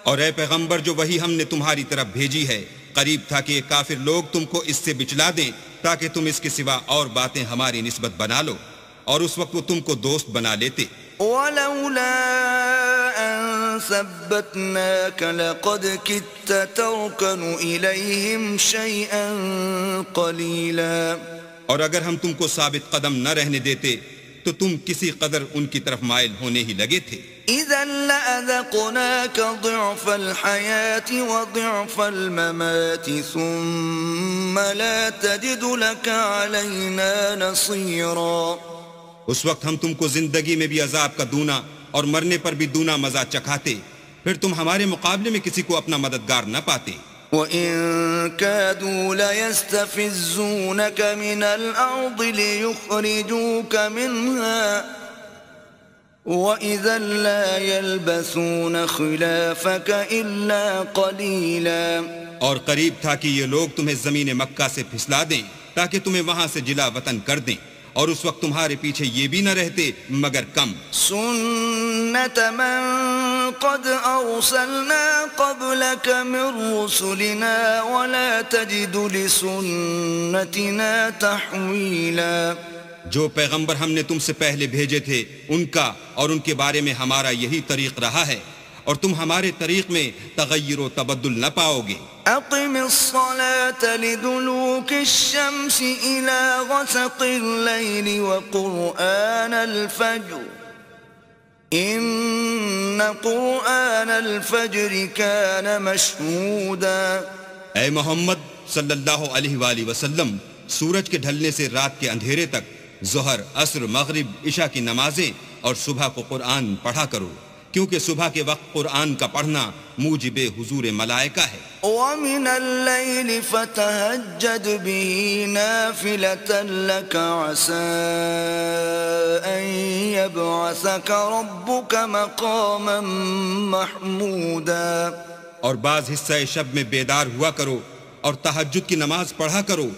اور اے پیغمبر جو وہی ہم نے تمہاری طرف بھیجی ہے قریب تھا کہ یہ کافر لوگ تم کو اس سے بچلا دیں تاکہ تم اس کے سوا اور باتیں ہماری نسبت بنا لو اور اس وقت وہ تم کو دوست بنا لیتے. وَلَوْلَا أَن ثَبَّتْنَاكَ لَقَدْ كِدتَّ تَرْكَنُ إِلَيْهِمْ شَيْئًا قَلِيلًا. اور اگر ہم تم کو ثابت قدم نہ رہنے دیتے تو تم کسی قدر ان کی طرف مائل ہونے ہی لگے تھے. إِذًا لَأَذَقْنَاكَ ضِعْفَ الْحَيَاةِ وَضِعْفَ الْمَمَاتِ ثُمَّ لَا تَجِدُ لَكَ عَلَيْنَا نَصِيرًا. اس وقت ہم تم کو زندگی میں بھی عذاب کا دونا اور مرنے پر بھی دونا مزہ چکھاتے پھر تم ہمارے مقابلے میں کسی کو اپنا مددگار نہ پاتے. وَإِن كَادُوا لَيَسْتَفِزُّونَكَ مِنَ الْأَرْضِ لِيُخْرِجُوكَ مِنْهَا وَإِذًا لَا يَلْبَثُونَ خِلَافَكَ إِلَّا قَلِيلًا. اور قریب تھا کہ یہ لوگ تمہیں زمین مکہ سے پھسلا دیں تاکہ تمہیں وہاں سے جلا وطن کر دیں اور اس وقت تمہارے پیچھے یہ بھی نہ رہتے مگر کم. سُنَّةَ مَن قَدْ أَرْسَلْنَا قَبْلَكَ مِن رُّسُلِنَا وَلَا تَجِدُ لِسُنَّتِنَا تَحْوِيلًا. جو پیغمبر ہم نے تم سے پہلے بھیجے تھے ان کا اور ان کے بارے میں ہمارا یہی طریق رہا ہے اور تم ہمارے طریق میں تغیر و تبدل نہ پاؤ گے. أقم الصلاة لدلوك الشمس إلى غسق الليل وقرآن الفجر إن قرآن الفجر كان مشهودا. اے محمد صلی اللہ علیہ وآلہ وسلم سورج کے ڈھلنے سے رات کے اندھیرے تک ظہر عصر مغرب عشاء کی نمازیں اور صبح کو قرآن پڑھا کرو کیونکہ صبح کے وقت قرآن کا پڑھنا موجب حضور ملائکہ ہے. وَمِنَ اللَّيْلِ فَتَهَجَّدْ بِهِ نَافِلَةً لَكَ عَسَىٰ أَن يَبْعَثَكَ رَبُّكَ مَقَامًا مَحْمُودًا. اور بعض حصہ شب میں بیدار ہوا کرو اور تہجد کی نماز پڑھا کرو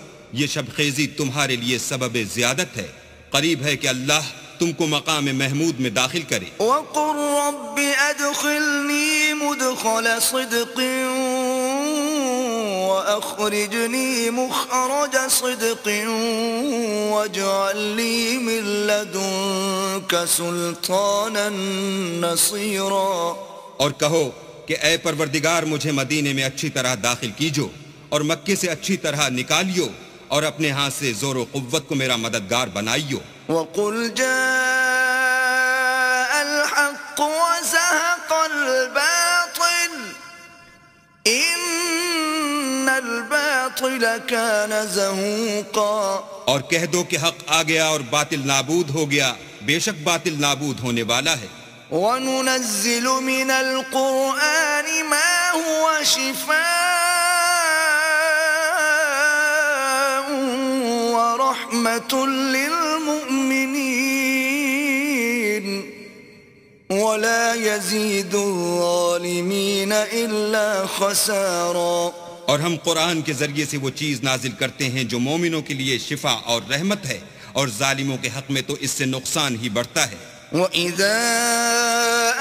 یہ شب خیزی تمہارے لیے سبب زیادت ہے. قریب ہے کہ اللہ تم کو مقام محمود میں داخل کرے. وَقُلْ رَبِّ أَدْخِلْنِي مُدْخَلَ صِدْقٍ وَأَخْرِجْنِي مُخْرَجَ صِدْقٍ وَاجْعَل لِّي مِن لَّدُنكَ سُلْطَانًا نَّصِيرًا. اور کہو کہ اے پروردگار مجھے مدینے میں اچھی طرح داخل کیجو اور مکے سے اچھی طرح نکالیو اور اپنے ہاتھ سے زور و قوت کو میرا مددگار بنائیو. وَقُلْ جَاءَ الْحَقُّ وَزَهَقَ الْبَاطِلُ إِنَّ الْبَاطِلَ كَانَ زَهُوقًا. اور کہہ دو کہ حق آ گیا اور باطل نابود ہو گیا بے شک باطل نابود ہونے والا ہے. وَنُنَزِّلُ مِنَ الْقُرْآنِ مَا هُوَ شِفَاءٌ وَرَحْمَةٌ لِّلْمُؤْمِنِينَ وَلَا يَزِيدُ الظَّالِمِينَ إِلَّا خَسَارًا. اور ہم قرآن کے ذریعے سے وہ چیز نازل کرتے ہیں جو مومنوں کے لیے شفا اور رحمت ہے اور ظالموں کے حق میں تو اس سے نقصان ہی بڑھتا ہے. وَإِذَا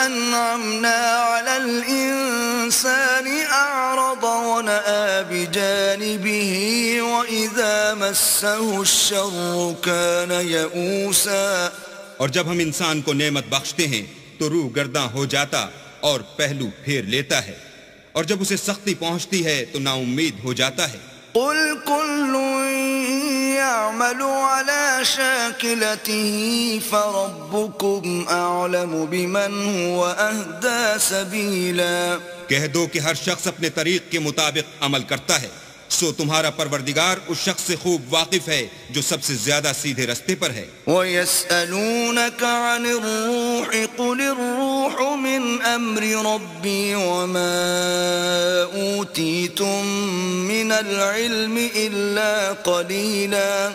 أَنْعَمْنَا عَلَى الْإِنسَانِ أَعْرَضَ وَنَأَىٰ بِجَانِبِهِ وَإِذَا مَسَّهُ الشَّرُّ كَانَ يَئُوسًا. اور جب ہم انسان کو نعمت بخشتے ہیں تو روح گرداں ہو جاتا اور پہلو پھیر لیتا ہے، اور جب اسے سختی پہنچتی ہے تو نا امید ہو جاتا ہے۔ قل كل يعمل على شاكلته فربكم أعلم بمن هو أهدى سبيلا۔ کہہ دو کہ ہر شخص اپنے طریق کے مطابق عمل کرتا ہے، سو تمہارا پروردگار اس شخص سے خوب واقف ہے جو سب سے زیادہ سیدھے رستے پر ہے۔ وَيَسْأَلُونَكَ عَنِ الرُّوحِ قُلِ الرُّوحُ مِنْ أَمْرِ رَبِّي وَمَا أُوتِيتُم مِّنَ الْعِلْمِ إِلَّا قَلِيلًا۔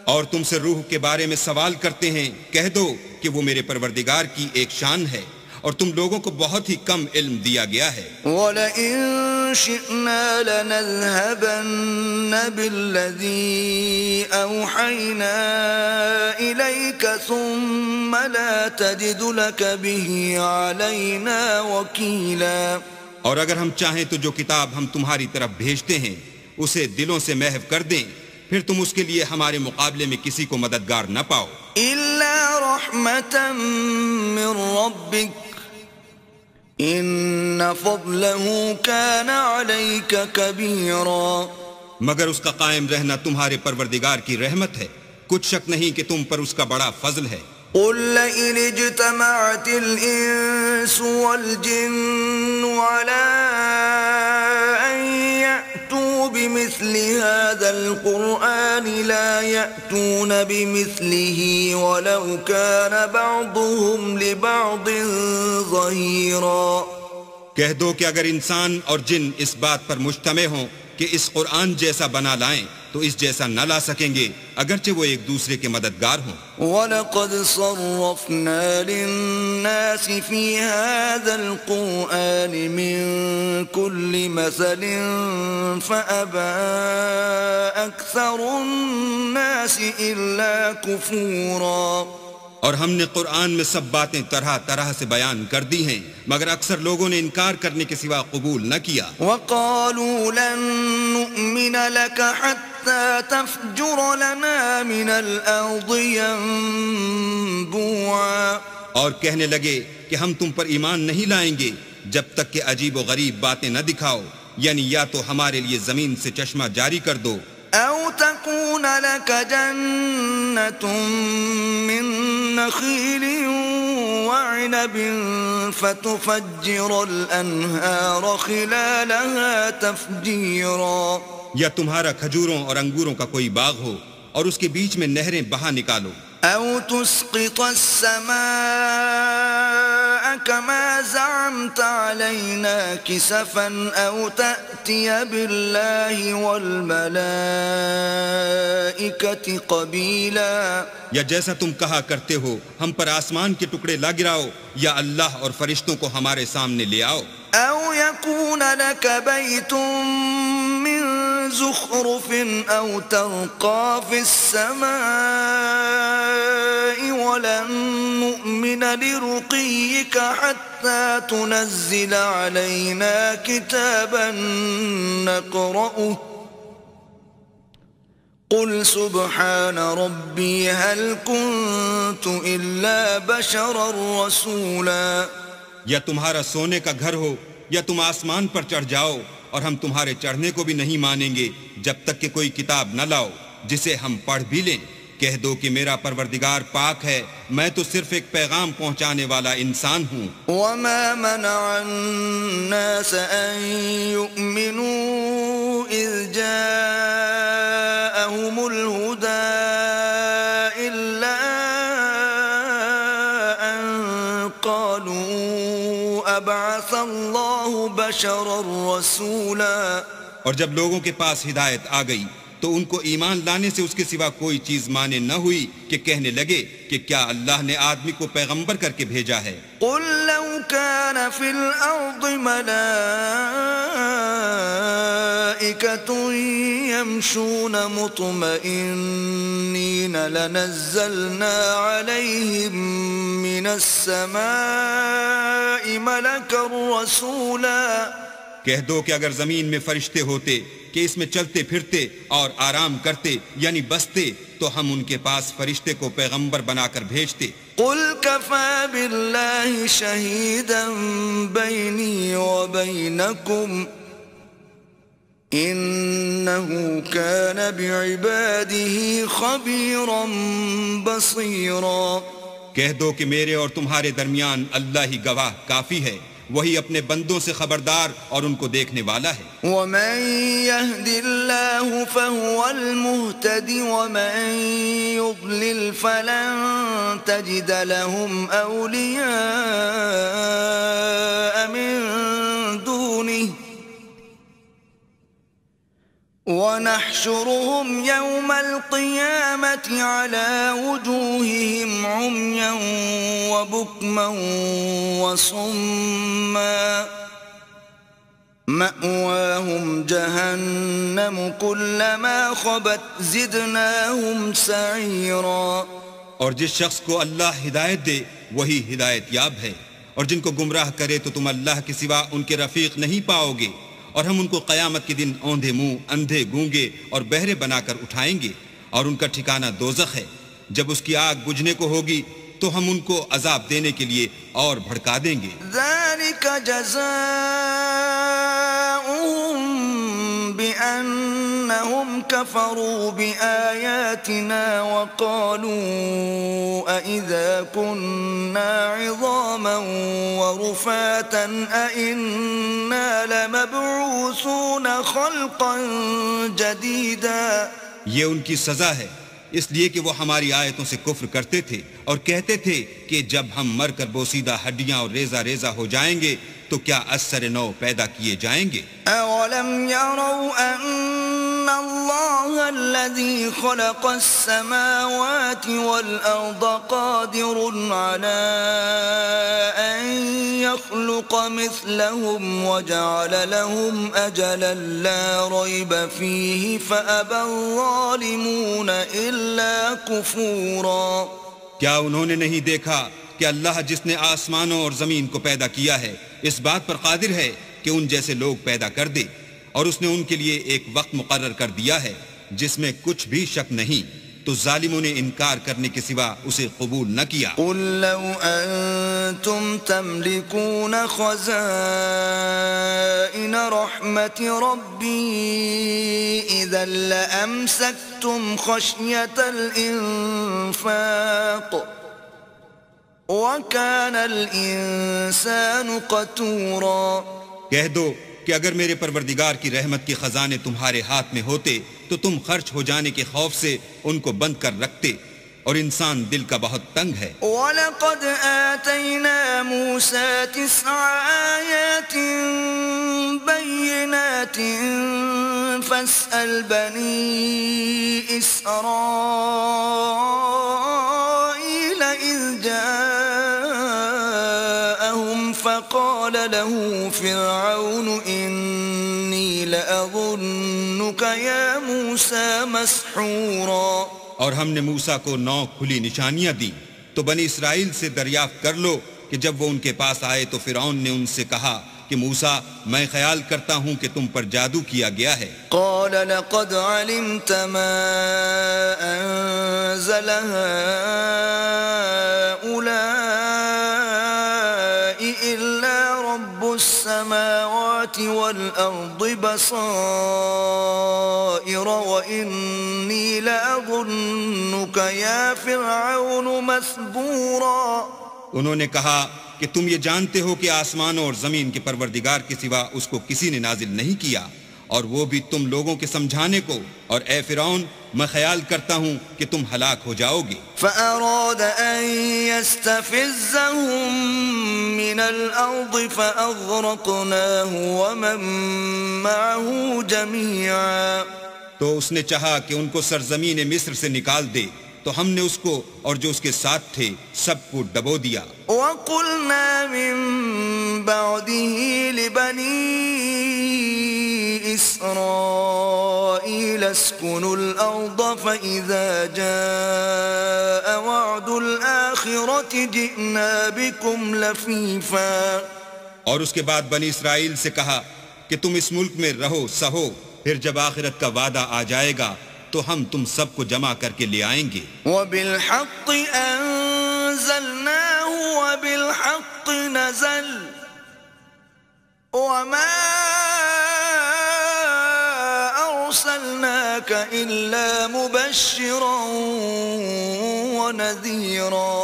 اور تم سے روح کے بارے میں سوال کرتے ہیں، کہہ دو کہ وہ میرے پروردگار کی ایک شان ہے اور تم لوگوں کو بہت ہی کم علم دیا گیا ہے۔ وَلَئِن شِئْنَا لَنَذْهَبَنَّ بِالَّذِي أَوْحَيْنَا إِلَيْكَ ثُمَّ لَا تَجِدُ لَكَ بِهِ عَلَيْنَا وَكِيلًا۔ اور اگر ہم چاہیں تو جو کتاب ہم تمہاری طرف بھیجتے ہیں اسے دلوں سے محو کر دیں، پھر تم اس کے لیے ہمارے مقابلے میں کسی کو مددگار نہ پاؤ۔ إِلَّا رَحْمَةً مِّن رَّبِّكَ إِنَّ فَضْلَهُ كَانَ عَلَيْكَ كَبِيرًا۔ مگر اس کا قائم رہنا تمہارے پروردگار کی رحمت ہے، کچھ شک نہیں کہ تم پر اس کا بڑا فضل ہے۔ قُل لَّئِنِ اجْتَمَعَتِ الْإِنسُ وَالْجِنُّ عَلَىٰ أَن يَأْتُوا بِمِثْلِ هَٰذَا الْقُرْآنِ لَا يَأْتُونَ بِمِثْلِهِ وَلَوْ كَانَ بَعْضُهُمْ لِبَعْضٍ ظَهِيرًا۔ کہہ دو کہ اگر انسان اور جن اس بات پر مجتمع ہوں کہ اس قرآن جیسا بنا لائیں تو اس جیسا نہ لا سکیں گے، اگرچہ وہ ایک دوسرے کے مددگار ہوں۔ وَلَقَدْ صَرَّفْنَا لِلنَّاسِ فِي هَذَا الْقُرْآنِ مِنْ كُلِّ مَثَلٍ فَأَبَى أَكْثَرُ النَّاسِ إِلَّا كُفُورًا۔ اور ہم نے قرآن میں سب باتیں طرح طرح سے بیان کر دی ہیں، مگر اکثر لوگوں نے انکار کرنے کے سوا قبول نہ کیا۔ وَقَالُوا لَن نُّؤْمِنَ لَكَ حَتَّى تَفْجُرَ لَنَا مِنَ الْأَرْضِ يَنبُوعًا۔ اور کہنے لگے کہ ہم تم پر ایمان نہیں لائیں گے جب تک کہ عجیب و غریب باتیں نہ دکھاؤ، یعنی یا تو ہمارے لیے زمین سے چشمہ جاری کر دو، أَوْ تَكُونَ لَكَ جَنَّةٌ مِّن نَّخِيلٍ وَعِنَبٍ فَتُفَجِّرَ الْأَنْهَارَ خِلَالَهَا تَفْجِيرًا۔ یا تمہارا کھجوروں اور انگوروں کا کوئی باغ ہو اور اس کے بیچ میں نہریں بہا نکالو، أَوْ تُسْقِطَ السَّمَاءَ كَمَا زَعَمْتَ عَلَيْنَا كِسَفًا أَوْ تَأْتِيَ بِاللَّهِ وَالْمَلَائِكَةِ قَبِيلًا۔ یا جیسا تم کہا کرتے ہو ہم پر آسمان کے ٹکڑے لا گراؤ، یا اللہ اور فرشتوں کو ہمارے سامنے لے آؤ۔ أَوْ يَكُونَ لَكَ بَيْتٌ مِّن زُخْرُفٍ أَوْ تَرْقَىٰ فِي السَّمَاءِ وَلَن نُّؤْمِنَ لِرُقِيِّكَ حَتَّىٰ تُنَزِّلَ عَلَيْنَا كِتَابًا نَّقْرَؤُهُ قُلْ سُبْحَانَ رَبِّي هَلْ كُنتُ إِلَّا بَشَرًا رَّسُولًا۔ یا تمہارا سونے کا گھر ہو یا تم آسمان پر چڑھ جاؤ، اور ہم تمہارے چڑھنے کو بھی نہیں مانیں گے جب تک کہ کوئی کتاب نہ لاؤ جسے ہم پڑھ بھی لیں۔ کہہ دو کہ میرا پروردگار پاک ہے، میں تو صرف ایک پیغام پہنچانے والا انسان ہوں۔ وَمَا مَنَعَ النَّاسَ أَن يُؤْمِنُوا إِذْ جَاءَهُمُ الْهُدَىٰ إِلَّا أَن قَالُوا أَبْعَثَ اللَّهُ بَشَرًا رَّسُولًا۔ اور جب لوگوں کے پاس ہدایت آ گئی تو ان کو ایمان لانے سے اس کے سوا کوئی چیز مانے نہ ہوئی کہ کہنے لگے کہ کیا اللہ نے آدمی کو پیغمبر کر کے بھیجا ہے۔ قُل لَّوْ كَانَ فِي الْأَرْضِ مَلَائِكَةٌ يَمْشُونَ مُطْمَئِنِّينَ لَنَزَّلْنَا عَلَيْهِم مِّنَ السَّمَاءِ مَلَكًا رَّسُولًا۔ کہہ دو کہ اگر زمین میں فرشتے ہوتے کہ اس میں چلتے پھرتے اور آرام کرتے یعنی بستے، تو تو ہم ان کے پاس فرشتے کو پیغمبر بنا کر بھیجتے۔ قل كفى بالله شهيدا بيني وبينكم إنه كان بعباده خبيرا بصيرا۔ کہہ دو کہ میرے اور تمہارے درمیان اللہ ہی گواہ کافی ہے، وہی اپنے بندوں سے خبردار اور ان کو دیکھنے والا ہے۔ ومن يهد الله فهو المهتد ومن يضلل فلن تجد لهم أولياء من دونه ونحشرهم يوم القيامة على وجوههم عميا وبكما وصما مأواهم جهنم كلما خبت زدناهم سعيرا۔ اور جس شخص کو اللہ ہدایت دے وہی ہدایت یاب ہے، اور جن کو گمراہ کرے تو تم اللہ کے سوا ان کے رفیق نہیں پاؤ گے، اور ہم ان کو قیامت کے دن اوندھے منہ، اندھے، گونگے اور بہرے بنا کر اٹھائیں گے، اور ان کا ٹھکانہ دوزخ ہے۔ جب اس کی آگ بجھنے کو ہوگی تو ہم ان کو عذاب دینے کے لیے اور بھڑکا دیں گے۔ ذلك جزاؤهم بأنهم كفروا بآياتنا وقالوا أإذا كنا عظاما ورفاتا أإنا لمبعوثون خلقا جديدا۔ یہ ان کی سزا ہے، اس لیے کہ وہ ہماری آیتوں سے کفر کرتے تھے اور کہتے تھے کہ جب ہم مر کر بوسیدہ ہڈیاں اور ریزہ ریزہ ہو جائیں گے تو کیا اثر نو پیدا کیے جائیں گے؟ اولم يروا ان اللہ الذي خلق السماوات والارض قادر على ان يخلق مثلهم وجعل لهم اجلا لا ريب فيه فابى الظالمون الا كفورا۔ کیا انہوں نے نہیں دیکھا کہ اللہ جس نے آسمانوں اور زمین کو پیدا کیا ہے اس بات پر قادر ہے کہ ان جیسے لوگ پیدا کر دے، اور اس نے ان کے لیے ایک وقت مقرر کر دیا ہے جس میں کچھ بھی شک نہیں، تو ظالموں نے انکار کرنے کے سوا اسے قبول نہ کیا۔ قل لو انتم تملكون خزائن رحمت ربی اذا لامسکتم خشیة الانفاق وَكَانَ الْإِنسَانُ قَتُورًا۔ کہہ دو کہ اگر میرے پروردگار کی رحمت کے خزانے تمہارے ہاتھ میں ہوتے تو تم خرچ ہو جانے کے خوف سے ان کو بند کر رکھتے، اور انسان دل کا بہت تنگ ہے۔ وَلَقَدْ آتَيْنَا مُوسَى 9 آيَاتٍ بَيِّنَاتٍ فَاسْأَلْ بَنِي إِسْرَائِيلَ إِذْ جَاءَهُمْ فَقَالَ لَهُ فِرْعَوْنُ إِنِّي لَأَظُنُّكَ يَا مُوسَى مَسْحُورًا۔ اور ہم نے موسیٰ کو 9 کھلی نشانیاں دی، تو بنی اسرائیل سے دریافت کر لو کہ جب وہ ان کے پاس آئے تو فرعون نے ان سے کہا کہ موسیٰ میں خیال کرتا ہوں کہ تم پر جادو کیا گیا ہے۔ قال لقد علمت ما انزل هؤلاء الا رب السماوات والارض بصائر واني لاظنك يا فرعون مثبورا۔ انہوں نے کہا کہ تم یہ جانتے ہو کہ آسمانوں اور زمین کے پروردگار کے سوا اس کو کسی نے نازل نہیں کیا، اور وہ بھی تم لوگوں کے سمجھانے کو، اور اے فرعون میں خیال کرتا ہوں کہ تم ہلاک ہو جاؤ گے۔ فأراد أن يستفزهم من الأرض فأغرقناه ومن معه جميعا۔ تو اس نے چاہا کہ ان کو سرزمین مصر سے نکال دے، تو ہم نے اس کو اور جو اس کے ساتھ تھے سب کو ڈبو دیا۔ وَقُلْنَا مِن بَعْدِهِ لِبَنِي إِسْرَائِيلَ اسْكُنُوا الْأَرْضَ فَإِذَا جَاءَ وَعْدُ الْآخِرَةِ جِئْنَا بِكُمْ لَفِيفًا۔ اور اس کے بعد بنی اسرائیل سے کہا کہ تم اس ملک میں رہو سہو، پھر جب آخرت کا وعدہ آ جائے گا تو ہم تم سب کو جمع کر کے لے آئیں گے. وَبِالْحَقِّ أَنزَلْنَاهُ وَبِالْحَقِّ نَزَلَ وَمَا أَرْسَلْنَاكَ إِلَّا مُبَشِّرًا وَنَذِيرًا.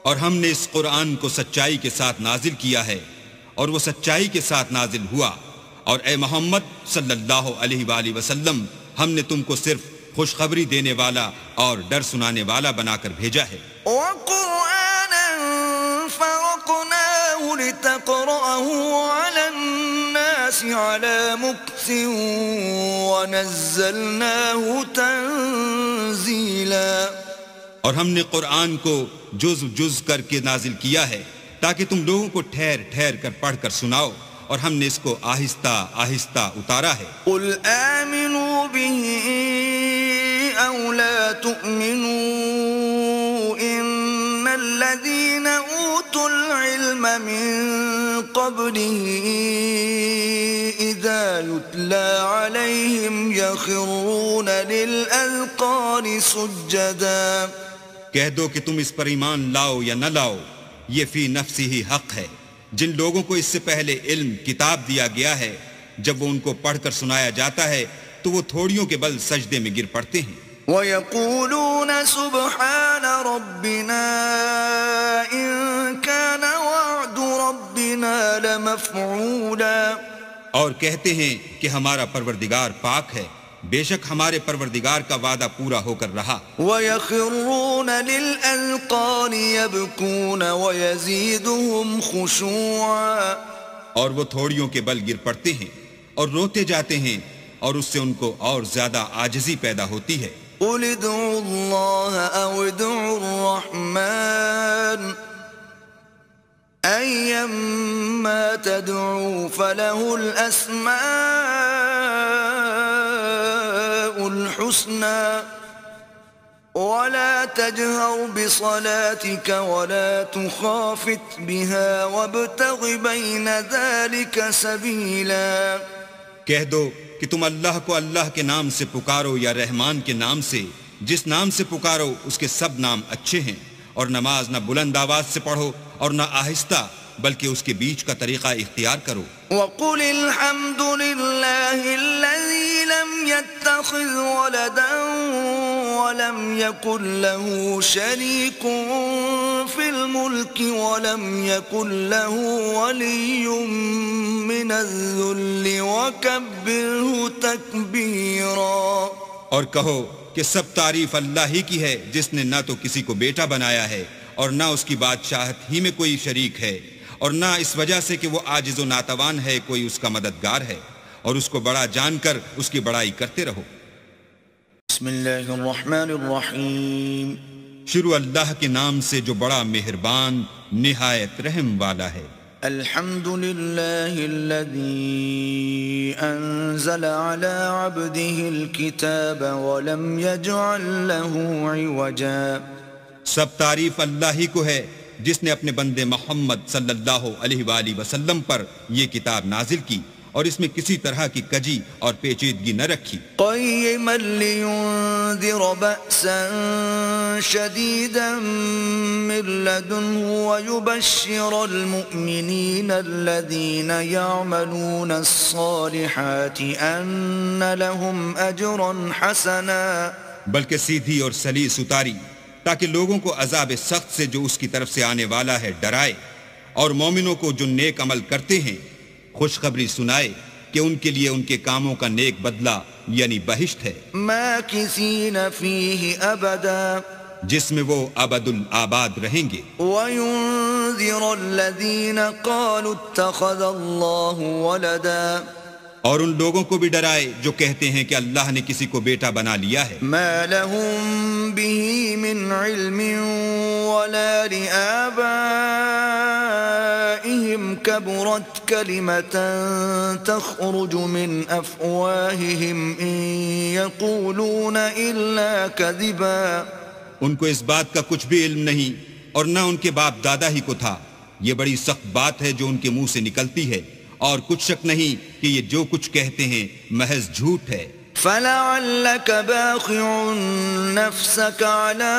اور ہم نے اس قرآن کو سچائی کے ساتھ نازل کیا ہے اور وہ سچائی کے ساتھ نازل ہوا. اور اے محمد صلی اللہ علیہ وآلہ وسلم ہم نے تم کو صرف خوشخبری دینے والا اور ڈر سنانے والا بنا کر بھیجا ہے. وَقُرْآنًا فَرَقْنَاهُ لِتَقْرَأَهُ عَلَى النَّاسِ عَلَى مُكْثٍ وَنَزَّلْنَاهُ تَنزِيلًا. اور ہم نے قرآن کو جز جز کر کے نازل کیا ہے تاکہ تم لوگوں کو ٹھہر ٹھہر کر پڑھ کر سناؤ، اور ہم نے اس کو آہستہ آہستہ اتارا ہے. قُلْ آمِنُوا بِهِ أَوْ لَا تُؤْمِنُوا إِنَّ الَّذِينَ أُوتُوا الْعِلْمَ مِنْ قَبْلِهِ إِذَا يُتْلَى عَلَيْهِمْ يَخِرُّونَ لِلْأَذْقَانِ سُجَّدًا. کہہ دو کہ تم اس پر ایمان لاؤ یا نہ لاؤ، یہ فی نفسی ہی حق ہے. جن لوگوں کو اس سے پہلے علم کتاب دیا گیا ہے، جب وہ ان کو پڑھ کر سنایا جاتا ہے تو وہ تھوڑیوں کے بل سجدے میں گر پڑتے ہیں. وَيَقُولُونَ سُبْحَانَ رَبِّنَا إِن كَانَ وَعْدُ رَبِّنَا لَمَفْعُولًا. اور کہتے ہیں کہ ہمارا پروردگار پاک ہے، بے شک ہمارے پروردگار کا وعدہ پورا ہو کر رہا. وَيَخِرُّونَ لِلْأَذْقَانِ يَبْكُونَ وَيَزِيدُهُمْ خُشُوعًا. اور وہ تھوڑیوں کے بل گر پڑتے ہیں اور روتے جاتے ہیں، اور اس سے ان کو اور زیادہ عاجزی پیدا ہوتی ہے. قُلِ ادْعُوا اللَّهَ أَوِ ادْعُوا الرَّحْمَنَ أَيَّمَّا تَدْعُوا فَلَهُ الْأَسْمَاءُ الْحُسْنَى وَلَا تَجْهَرْ بِصَلَاتِكَ وَلَا تُخَافِتْ بِهَا وَابْتَغِ بَيْنَ ذَلِكَ سَبِيلًا. کہہ دو کہ تم اللہ کو اللہ کے نام سے پکارو یا رحمان کے نام سے، جس نام سے پکارو اس کے سب نام اچھے ہیں. اور نماز نہ بلند آواز سے پڑھو اور نہ آہستہ، بلکہ اس کے بیچ کا طریقہ اختیار کرو. وَقُلِ الْحَمْدُ لِلَّهِ الَّذِي لَمْ يَتَّخِذْ وَلَدًا وَلَمْ يَكُنْ لَهُ شَرِيكٌ فِي الْمُلْكِ وَلَمْ يَكُنْ لَهُ وَلِيٌّ مِّنَ الذُّلِّ وَكَبِّرْهُ تَكْبِيرًا. اور کہو کہ سب تعریف اللہ ہی کی ہے، جس نے نہ تو کسی کو بیٹا بنایا ہے اور نہ اس کی بادشاہت ہی میں کوئی شریک ہے، اور نہ اس وجہ سے کہ وہ عاجز و ناتوان ہے کوئی اس کا مددگار ہے. اور اس کو بڑا جان کر اس کی بڑائی کرتے رہو. بسم اللہ الرحمن الرحیم. شروع اللہ کے نام سے جو بڑا مہربان نہایت رحم والا ہے. الحمد للہ الذی انزل على عبده الكتاب ولم يجعل له عوجا. سب تعریف اللہ ہی کو ہے جس نے اپنے بندے محمد صلی اللہ علیہ وآلہ وسلم پر یہ کتاب نازل کی اور اس میں کسی طرح کی کجی اور پیچیدگی نہ رکھی. قیما لینذر بأسا شدیدا من لدنه ویبشر المؤمنین الذین یعملون الصالحات ان لهم اجرا حسنا. بلکہ سیدھی اور سلیس اتاری تاکہ لوگوں کو عذاب سخت سے جو اس کی طرف سے آنے والا ہے ڈرائے، اور مومنوں کو جو نیک عمل کرتے ہیں خوشخبری سنائے کہ ان کے لیے ان کے کاموں کا نیک بدلہ یعنی بہشت ہے، ماکثین فیہ ابدا، جس میں وہ ابد الآباد رہیں گے. وینذر الذین قالوا اتخذ اللہ ولدا، اور ان لوگوں کو بھی ڈرائے جو کہتے ہیں کہ اللہ نے کسی کو بیٹا بنا لیا ہے. ما لهم به من علم ولا لآبائهم كبرت كلمة تخرج من أفواههم إن يقولون إلا كذبا. ان کو اس بات کا کچھ بھی علم نہیں اور نہ ان کے باپ دادا ہی کو تھا. یہ بڑی سخت بات ہے جو ان کے منہ سے نکلتی ہے، اور کچھ شک نہیں کہ یہ جو کچھ کہتے ہیں محض جھوٹ ہے. فلعلك باخع نفسك على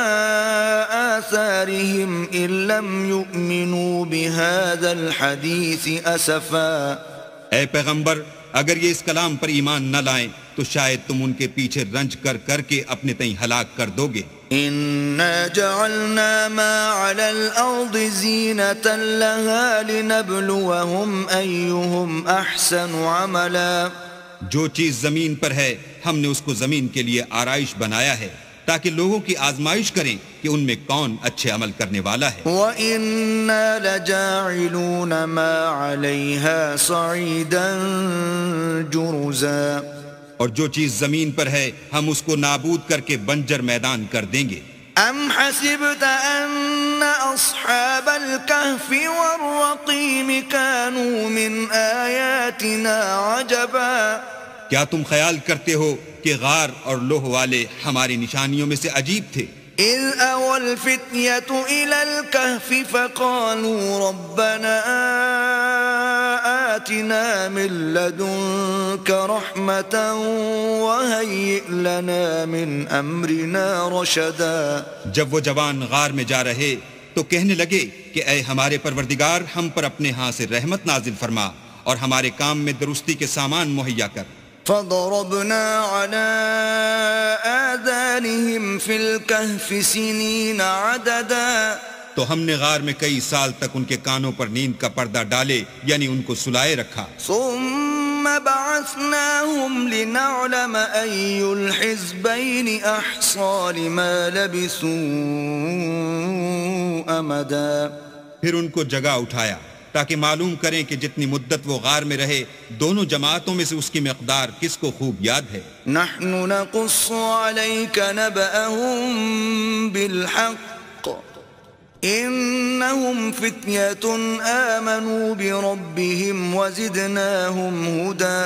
آثارهم إن لم يؤمنوا بهذا الحديث أسفا. اے پیغمبر، اگر یہ اس کلام پر ایمان نہ لائیں تو شاید تم ان کے پیچھے رنج کر کر کے اپنے تئیں ہلاک کر دو گے. إنا جعلنا ما على الأرض زينة لها لنبلوهم أيهم أحسن عملا. جو چیز زمین پر ہے ہم نے اس کو زمین کے لیے آرائش بنایا ہے تاکہ لوگوں کی آزمائش کریں کہ ان میں کون اچھے عمل کرنے والا ہے. وَإِنَّا لَجَاعِلُونَ مَا عَلَيْهَا صَعِيدًا جُرُزًا. اور جو چیز زمین پر ہے ہم اس کو نابود کر کے بنجر میدان کر دیں گے. أَمْ حَسِبْتَ أَنَّ أَصْحَابَ الْكَهْفِ وَالرَّقِيمِ كَانُوا مِنْ آيَاتِنَا عَجَبًا. کیا تم خیال کرتے ہو کہ غار اور لوح والے ہماری نشانیوں میں سے عجیب تھے؟ إِذْ أَوَى الْفِتْيَةُ إِلَى الْكَهْفِ فَقَالُوا رَبَّنَا آتِنَا مِن لَّدُنكَ رَحْمَةً وَهَيِّئْ لَنَا مِنْ أَمْرِنَا رَشَدًا. جب وہ جوان غار میں جا رہے تو کہنے لگے کہ اے ہمارے پروردگار، ہم پر اپنے ہاں سے رحمت نازل فرما اور ہمارے کام میں درستی کے سامان مہیا کر. فضربنا على آذانهم في الكهف سنين عددا. تو ہم نے غار میں کئی سال تک ان کے کانوں پر نیند کا پردہ ڈالے، یعنی ان کو سلائے رکھا. ثم بعثناهم لنعلم أي الحزبين أحصى لما لبثوا أمدا. پھر ان کو جگہ اٹھایا تاکہ معلوم کریں کہ جتنی مدت وہ غار میں رہے دونوں جماعتوں میں سے اس کی مقدار کس کو خوب یاد ہے. نحن نقص عليك نبأهم بالحق إنهم فتية آمنوا بربهم وزدناهم هدى.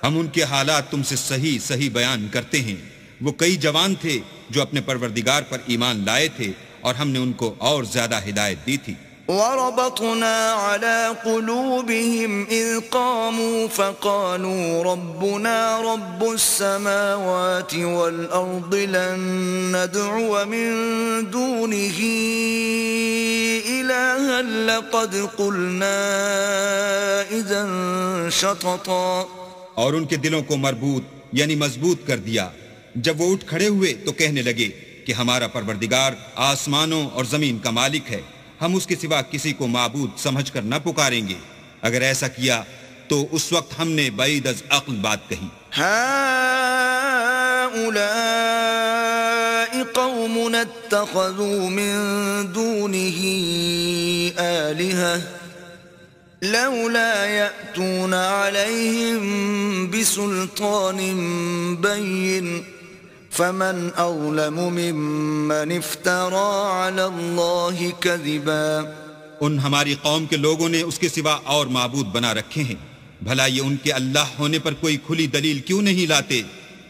ہم ان کے حالات تم سے صحیح صحیح بیان کرتے ہیں. وہ کئی جوان تھے جو اپنے پروردگار پر ایمان لائے تھے اور ہم نے ان کو اور زیادہ ہدایت دی تھی. وربطنا على قلوبهم إذ قاموا فقالوا ربنا رب السماوات والأرض لن ندعو من دونه إلها لقد قلنا إذا شططا. اور ان کے دلوں کو مربوط یعنی مضبوط کر دیا. جب وہ اٹھ کھڑے ہوئے تو کہنے لگے کہ ہمارا پروردگار آسمانوں اور زمین کا مالک ہے، ہم اس کے سوا کسی کو معبود سمجھ کر نہ پکاریں گے. اگر ایسا کیا تو اس وقت ہم نے بعید از عقل بات کہی. هؤلاء قومنا اتخذوا من دونه آلهة لولا يأتون عليهم بسلطان بين فمن أظلم ممن افترى على الله كذبا. ان ہماری قوم کے لوگوں نے اس کے سوا اور معبود بنا رکھے ہیں. بھلا یہ ان کے اللہ ہونے پر کوئی کھلی دلیل کیوں نہیں لاتے؟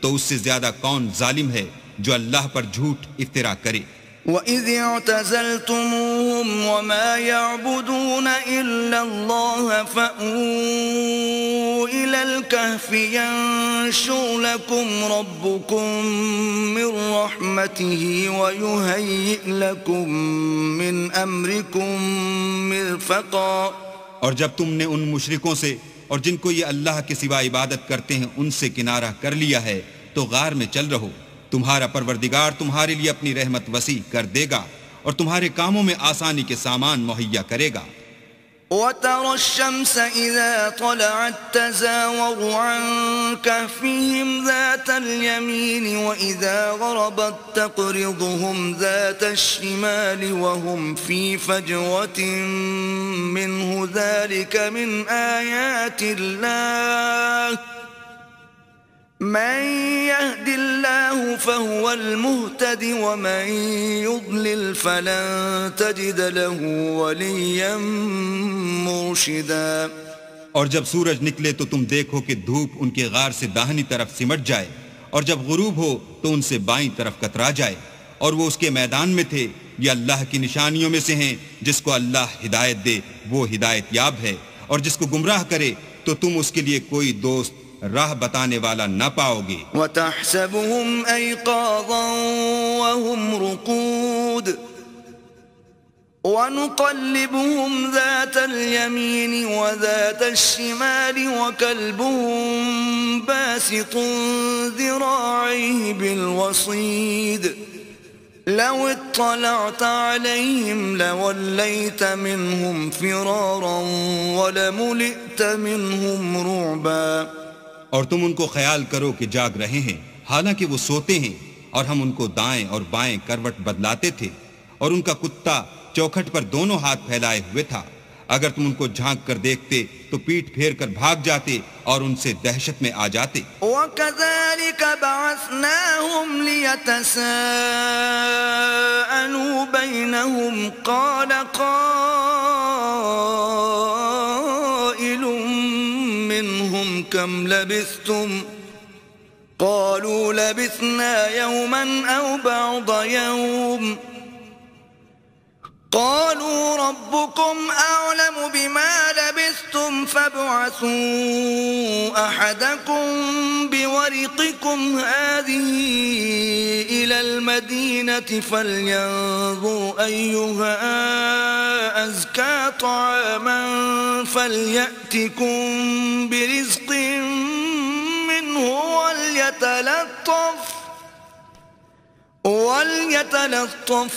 تو اس سے زیادہ کون ظالم ہے جو اللہ پر جھوٹ افترا کرے. وَإِذِ اعْتَزَلْتُمُوهُمْ وَمَا يَعْبُدُونَ إِلَّا اللَّهَ فَأْوُوا إِلَى الْكَهْفِ يَنشُرْ لَكُمْ رَبُّكُمْ مِنْ رَحْمَتِهِ وَيُهَيِّئْ لَكُمْ مِنْ أَمْرِكُمْ مِرْفَقًا. اور جب تم نے ان مشرکوں سے اور جن کو یہ اللہ کے سوا عبادت کرتے ہیں ان سے کنارہ کر لیا ہے تو غار میں چل رہو. تمہارا پروردگار تمہارے لیے اپنی رحمت وسیع کر دے گا اور تمہارے کاموں میں آسانی کے سامان مہیا کرے گا. وَتَرَى الشَّمْسَ إِذَا طَلَعَتْ تَزَاوَرُ عَنْ كَهْفِهِمْ ذَاتَ الْيَمِينِ وَإِذَا غَرَبَتْ تَقْرِضُهُمْ ذَاتَ الشِّمَالِ وَهُمْ فِي فَجْوَةٍ مِّنْهُ ذَلِكَ مِنْ آيَاتِ اللَّهِ من يهد الله فهو المهتد ومن يضلل فلن تجد له وليا مرشدا. اور جب سورج نکلے تو تم دیکھو کہ دھوپ ان کے غار سے داہنی طرف سمٹ جائے اور جب غروب ہو تو ان سے بائیں طرف کترا جائے اور وہ اس کے میدان میں تھے. یہ اللہ کی نشانیوں میں سے ہیں. جس کو اللہ ہدایت دے وہ ہدایت یاب ہے اور جس کو گمراہ کرے تو تم اس کے لیے کوئی دوست راہ بتانے والا نہ پاؤ گے۔ وتحسبهم أيقاظا وهم رقود ونقلبهم ذات اليمين وذات الشمال وكلبهم باسط ذراعيه بالوصيد لو اطلعت عليهم لوليت منهم فرارا ولملئت منهم رعبا۔ اور تم ان کو خیال کرو کہ جاگ رہے ہیں حالانکہ وہ سوتے ہیں، اور ہم ان کو دائیں اور بائیں کروٹ بدلاتے تھے، اور ان کا کتا چوکھٹ پر دونوں ہاتھ پھیلائے ہوئے تھا۔ اگر تم ان کو جھانک کر دیکھتے تو پیٹ پھیر کر بھاگ جاتے اور ان سے دہشت میں آ جاتے۔ وَكَذَلِكَ بَعَثْنَاهُمْ لِيَتَسَاءَلُوا بَيْنَهُمْ قَالَ قَائِلٌ مِّنْهُمْ كَمْ لَبِثْتُمْ قَالُوا لَبِثْنَا يَوْمًا أَوْ بَعْضَ يَوْمٍ قالوا ربكم أعلم بما لبثتم فابعثوا أحدكم بورقكم هذه إلى المدينة فلينظر أيها أزكى طعاما فليأتكم برزق منه وليتلطف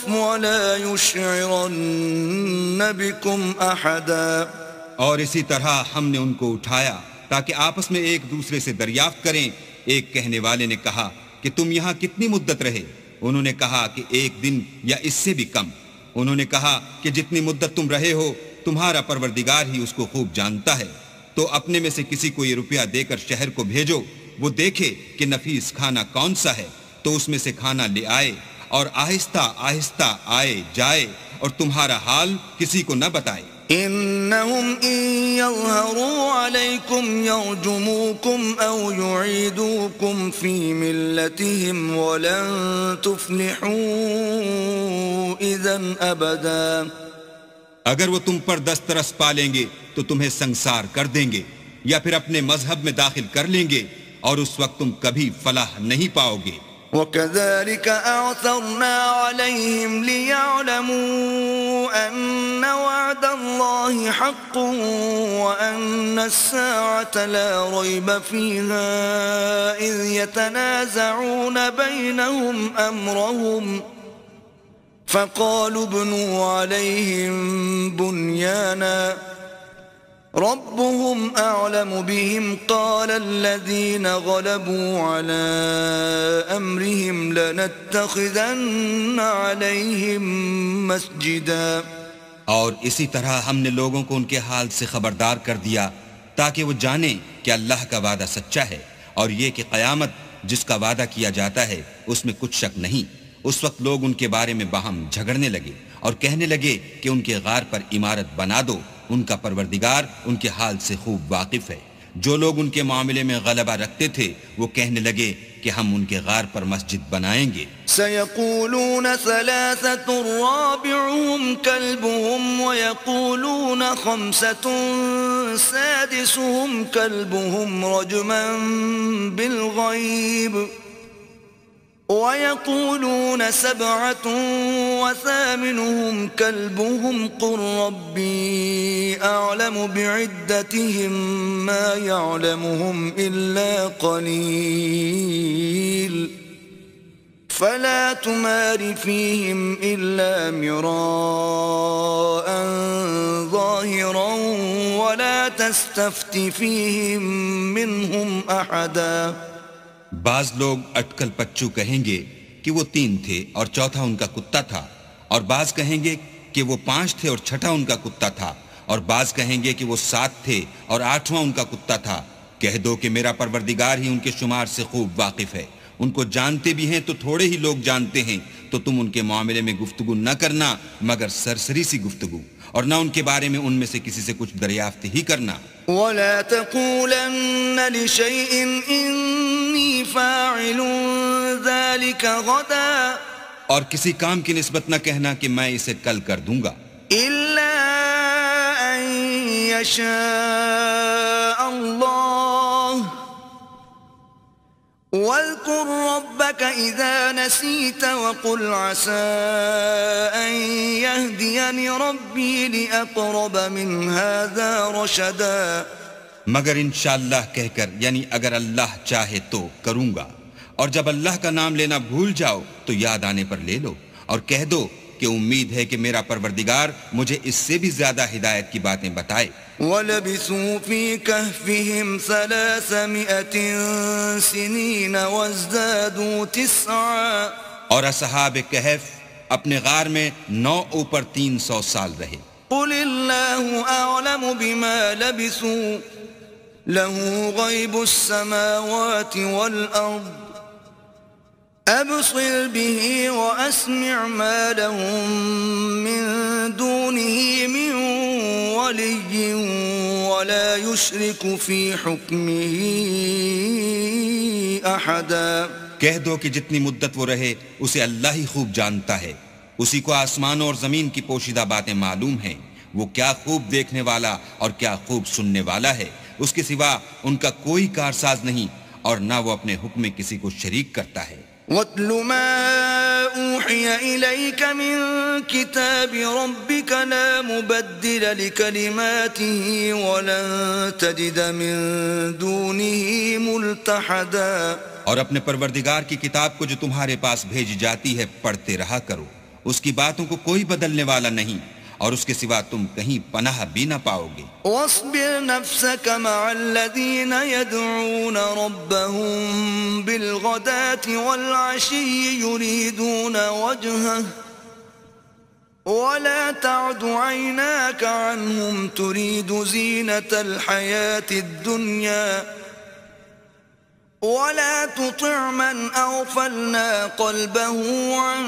ولا يشعرن بكم أحدا۔ اور اسی طرح ہم نے ان کو اٹھایا تاکہ آپس میں ایک دوسرے سے دریافت کریں۔ ایک کہنے والے نے کہا کہ تم یہاں کتنی مدت رہے؟ انہوں نے کہا کہ ایک دن یا اس سے بھی کم۔ انہوں نے کہا کہ جتنی مدت تم رہے ہو تمہارا پروردگار ہی اس کو خوب جانتا ہے، تو اپنے میں سے کسی کو یہ روپیہ دے کر شہر کو بھیجو، وہ دیکھے کہ نفیس کھانا کون سا ہے تو اس میں سے کھانا لے آئے، اور آہستہ آہستہ آئے جائے اور تمہارا حال کسی کو نہ بتائے۔ إنهم إن يظهروا عليكم يرجموكم أو يعيدوكم في ملتهم ولن تفلحوا إذن أبدا۔ اگر وہ تم پر دسترس پالیں گے تو تمہیں سنسار کر دیں گے یا پھر اپنے مذہب میں داخل کر لیں گے، اور اس وقت تم کبھی فلاح نہیں پاؤ گے۔ وَكَذَلِكَ أَعْثَرْنَا عَلَيْهِمْ لِيَعْلَمُوا أَنَّ وَعْدَ اللَّهِ حَقٌّ وَأَنَّ السَّاعَةَ لَا رَيْبَ فِيهَا إِذْ يَتَنَازَعُونَ بَيْنَهُمْ أَمْرَهُمْ فَقَالُوا ابْنُوا عَلَيْهِمْ بُنْيَانًا ربهم أعلم بهم قال الذين غلبوا على أمرهم لنتخذن عليهم مسجدا۔ اور اسی طرح ہم نے لوگوں کو ان کے حال سے خبردار کر دیا تاکہ وہ جانیں کہ اللہ کا وعدہ سچا ہے، اور یہ کہ قیامت جس کا وعدہ کیا جاتا ہے اس میں کچھ شک نہیں۔ اس وقت لوگ ان کے بارے میں باہم جھگڑنے لگے اور کہنے لگے کہ ان کے غار پر عمارت بنا دو، ان کا پروردگار ان کے حال سے خوب واقف ہے۔ جو لوگ ان کے معاملے میں غلبہ رکھتے تھے وہ کہنے لگے کہ ہم ان کے غار پر مسجد بنائیں گے۔ سيقولون ثلاثة رابعهم كلبهم ويقولون خمسة سادسهم كلبهم رجما بالغيب ويقولون سبعة وثامنهم كلبهم قل ربي أعلم بعدتهم ما يعلمهم إلا قليل فلا تمار فيهم إلا مراء ظاهرا ولا تستفت فيهم منهم أحدا۔ بعض لوگ اٹکل پچو کہیں گے کہ وہ 3 تھے اور چوتھا ان کا کتا تھا، اور بعض کہیں گے کہ وہ 5 تھے اور چھٹا ان کا کتا تھا، اور بعض کہیں گے کہ وہ 7 تھے اور 8واں ان کا کتا تھا۔ کہہ دو کہ میرا پروردگار ہی ان کے شمار سے خوب واقف ہے، ان کو جانتے بھی ہیں تو تھوڑے ہی لوگ جانتے ہیں، تو تم ان کے معاملے میں گفتگو نہ کرنا مگر سرسری سی گفتگو، اور نہ ان کے بارے میں ان میں سے کسی سے کچھ دریافت ہی کرنا۔ وَلَا تَقُولَنَّ لِشَيْءٍ إِنِّي فَاعِلٌ ذَلِكَ غَدًا، اور کسی کام کی نسبت نہ کہنا کہ میں اسے کل کر دوں گا، إِلَّا أَن يَشَاءَ اللَّهُ واذكر ربك إذا نسيت وقل عسى أن يهديني ربي لأقرب من هذا رشدا. مگر انشاءاللہ کہہ کر، یعنی اگر اللہ چاہے تو کروں گا، اور جب اللہ کا نام لینا بھول جاؤ تو یاد آنے پر لے لو، اور کہہ دو کہ امید ہے کہ میرا پروردگار مجھے اس سے بھی زیادہ ہدایت کی باتیں بتائے. وَلَبِثُوا فِي كَهْفِهِمْ 300 سِنِينَ وَازْدَادُوا 9. اور اصحاب کہف اپنے غار میں 9 اوپر 300 سال رہے. قُلِ اللَّهُ أَعْلَمُ بِمَا لَبِثُوا لَهُ غَيْبُ السَّمَاوَاتِ وَالْأَرْضِ أَبْصِرْ بِهِ وَأَسْمِعْ مَا لَهُم مِّن دُونِهِ مِن وَلِيٍّ وَلَا يُشْرِكُ فِي حُكْمِهِ أَحَدًا. کہہ دو کہ جتنی مدت وہ رہے اسے اللہ ہی خوب جانتا ہے، اسی کو آسمانوں اور زمین کی پوشیدہ باتیں معلوم ہیں. وہ کیا خوب دیکھنے والا اور کیا خوب سننے والا ہے. اس کے سوا ان کا کوئی کارساز نہیں، اور نہ وہ اپنے حکم میں کسی کو شریک کرتا ہے. وَاتْلُ مَا أُوحِيَ إِلَيْكَ مِن كِتَابِ رَبِّكَ لَا مُبَدِّلَ لِكَلِمَاتِهِ وَلَن تَجِدَ مِن دُونِهِ مُلْتَحَدًا. اور اپنے پروردگار کی کتاب کو جو تمہارے پاس بھیجی جاتی ہے پڑھتے رہا کرو، اس کی باتوں کو کوئی بدلنے والا نہیں، اور اس کے سوا تم کہیں پناہ بھی نہ پاؤ گے. واصبر نفسك مع الذين يدعون ربهم بالغداة والعشي يريدون وجهه ولا تعد عيناك عنهم تريد زينة الحياة الدنيا ولا تطع من أغفلنا قلبه عن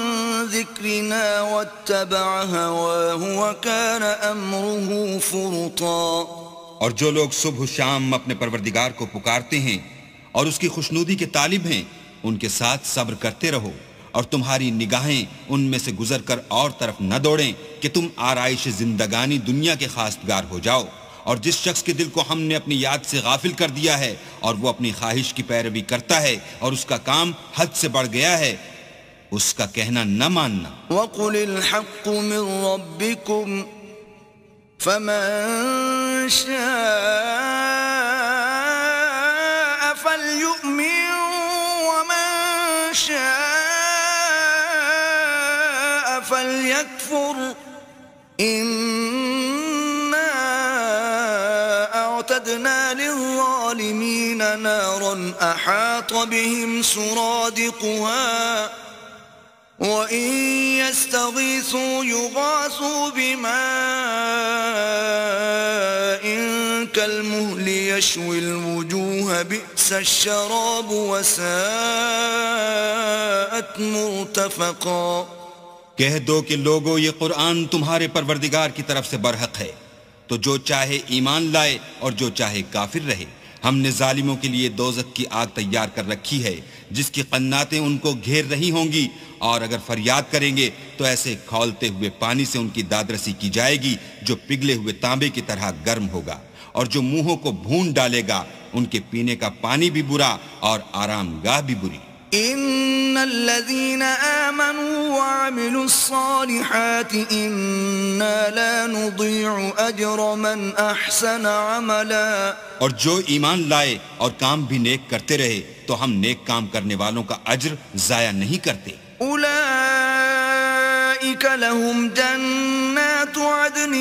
ذكرنا واتبع هواه وكان أمره فرطا. اور جو لوگ صبح و شام اپنے پروردگار کو پکارتے ہیں اور اس کی خوشنودی کے طالب ہیں، ان کے ساتھ صبر کرتے رہو، اور تمہاری نگاہیں ان میں سے گزر کر اور طرف نہ دوڑیں کہ تم آرائش زندگانی دنیا کے خواستگار ہو جاؤ. اور جس شخص کے دل کو ہم نے اپنی یاد سے غافل کر دیا ہے اور وہ اپنی خواہش کی پیروی کرتا ہے اور اس کا کام حد سے بڑھ گیا ہے، اس کا کہنا نہ ماننا. وَقُلِ الْحَقُّ مِن رَّبِّكُمْ فَمَن شَاءَ فَلْيُؤْمِن وَمَن شَاءَ فَلْيَكْفُرْ. أعتدنا للظالمين نارا أحاط بهم سرادقها وإن يستغيثوا يغاثوا بماء كالمهل يشوي الوجوه بئس الشراب وساءت مرتفقا. کہہ دو کہ لوگو یہ قرآن تمہارے پروردگار کی طرف سے برحق ہے، تو جو چاہے ایمان لائے اور جو چاہے کافر رہے. ہم نے ظالموں کے لیے دوزخ کی آگ تیار کر رکھی ہے جس کی قناتیں ان کو گھیر رہی ہوں گی، اور اگر فریاد کریں گے تو ایسے کھولتے ہوئے پانی سے ان کی دادرسی کی جائے گی جو پگھلے ہوئے تانبے کی طرح گرم ہوگا، اور جو منہوں کو بھون ڈالے گا ان کے پینے کا پانی بھی برا اور آرام گاہ بھی بری. إن الذين آمنوا وعملوا الصالحات إنا لا نضيع أجر من أحسن عملا. اور جو ایمان لائے اور کام بھی نیک کرتے رہے تو ہم نیک کام کرنے والوں کا اجر ضائع نہیں کرتے. أولئك لهم جنات عدن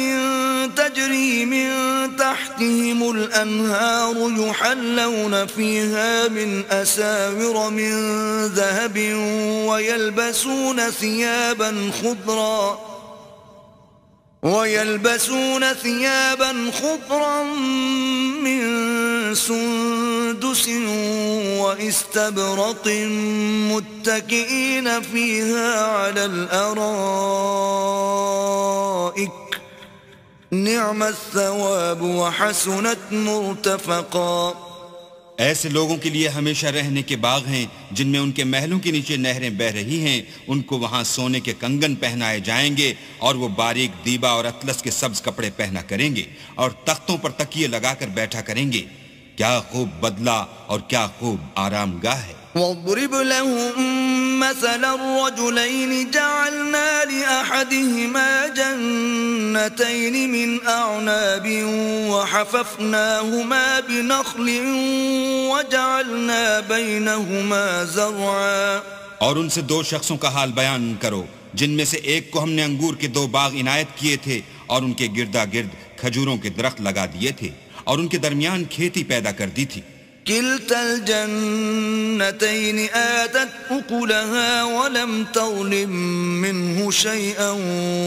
تجري من تحتهم الأنهار يحلون فيها من أساور من ذهب ويلبسون ثيابا خضرا من سندس واستبرق متكئين فيها على الأرائك نعم الثواب وحسنت مرتفقا. ایسے لوگوں کے لیے ہمیشہ رہنے کے باغ ہیں جن میں ان کے محلوں کے نیچے نہریں بہ رہی ہیں. ان کو وہاں سونے کے کنگن پہنائے جائیں گے اور وہ باریک دیبا اور اطلس کے سبز کپڑے پہنا کریں گے اور تختوں پر تکیے لگا کر بیٹھا کریں گے. کیا خوب بدلہ اور کیا خوب آرام گاہ ہے. واضرب لهم مثل الرجلين جعلنا لأحدهما جنتين من أعناب وحففناهما بنخل وجعلنا بينهما زرعا. اور ان سے دو شخصوں کا حال بیان کرو جن میں سے ایک کو ہم نے انگور کے 2 باغ عنایت کیے تھے اور ان کے گردا گرد کھجوروں کے درخت لگا دیے تھے اور ان کے درمیان کھیتی پیدا کر دی تھی. كلتا الجنتين آتت أكلها ولم تظلم منه شيئا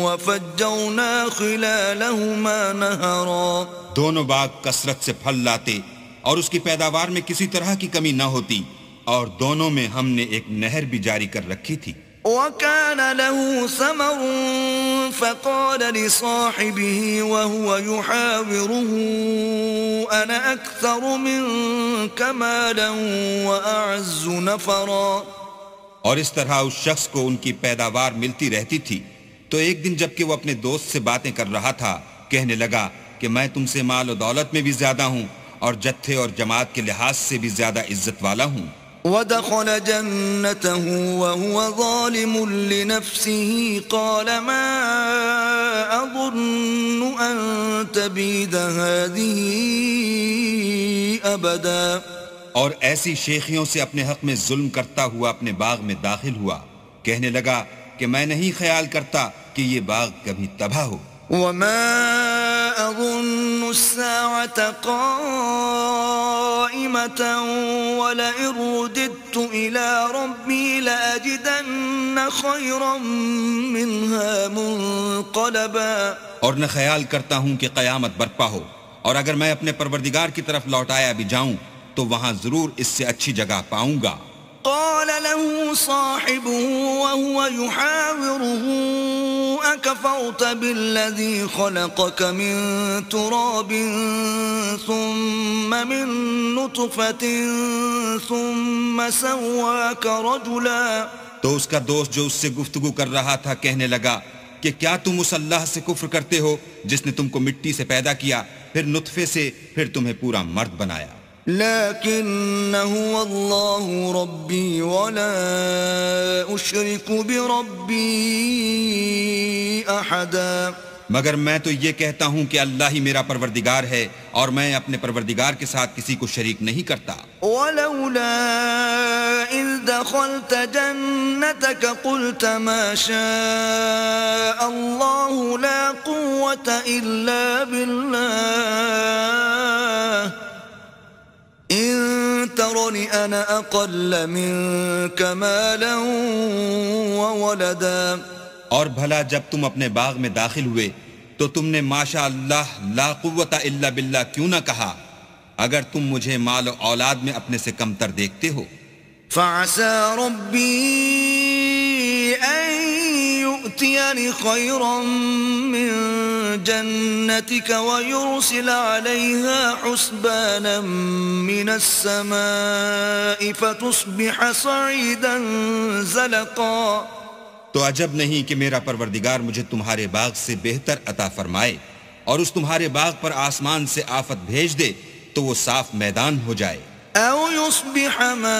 وفجرنا خلالهما نهرا. دونوں باغ کثرت سے پھل لاتے اور اس کی پیداوار میں کسی طرح کی کمی نہ ہوتی اور دونوں میں ہم نے ایک نہر بھی جاری کر رکھی تھی. وكان له ثمر فقال لصاحبه وهو يحاوره أنا أكثر منك مالا وأعز نفرا. اور اس طرح اس شخص کو ان کی پیداوار ملتی رہتی تھی تو ایک دن جب کہ وہ اپنے دوست سے باتیں کر رہا تھا کہنے لگا کہ میں تم سے مال و دولت میں بھی زیادہ ہوں اور جتھے اور جماعت کے لحاظ سے بھی زیادہ عزت والا ہوں. ودخل جنته وهو ظالم لنفسه قال ما أظن أن تبيد هذه أبدا. اور ایسی شیخیوں سے اپنے حق میں ظلم کرتا ہوا اپنے باغ میں داخل ہوا کہنے لگا کہ میں نہیں خیال کرتا کہ یہ باغ کبھی تباہ ہو. وما أظن الساعة قائمة ولئن رددت إلى ربي لأجدن خيرا منها منقلبا. اور نہ خیال کرتا ہوں کہ قیامت برپا ہو اور اگر میں اپنے پروردگار کی طرف لوٹایا بھی جاؤں تو وہاں ضرور اس سے اچھی جگہ پاؤں گا. قال له صاحبه وهو يحاوره أكفرت بالذي خلقك من تراب ثم من نطفة ثم سواك رجلا. تو اس کا دوست جو اس سے گفتگو کر رہا تھا کہنے لگا کہ کیا تم اس اللہ سے کفر کرتے ہو جس نے تم کو مٹی سے پیدا کیا پھر نطفے سے پھر تمہیں پورا مرد بنایا. لكن هو الله ربي ولا أشرك بربي أحدا. مگر میں تو یہ کہتا ہوں کہ اللہ ہی میرا پروردگار ہے اور میں اپنے پروردگار کے ساتھ کسی کو شریک نہیں کرتا. ولولا إذ دخلت جنتك قلت ما شاء الله لا قوة إلا بالله إن ترني أنا أقل منك مالا وولدا. اور بھلا جب تم اپنے باغ میں داخل ہوئے تو تم نے ماشاء اللہ لا قوت الا باللہ کیوں نہ کہا اگر تم مجھے مال و اولاد میں اپنے سے کمتر دیکھتے ہو. فعسى ربي أن يؤتيني خيرا من جنتك ويرسل عليها حسبانا من السماء فتصبح صعيدا زلقا. تو عجب نہیں کہ میرا پروردگار مجھے تمہارے باغ سے بہتر عطا فرمائے اور اس تمہارے باغ پر آسمان سے آفت بھیج دے تو وہ صاف میدان ہو جائے. أو يصبح ماؤها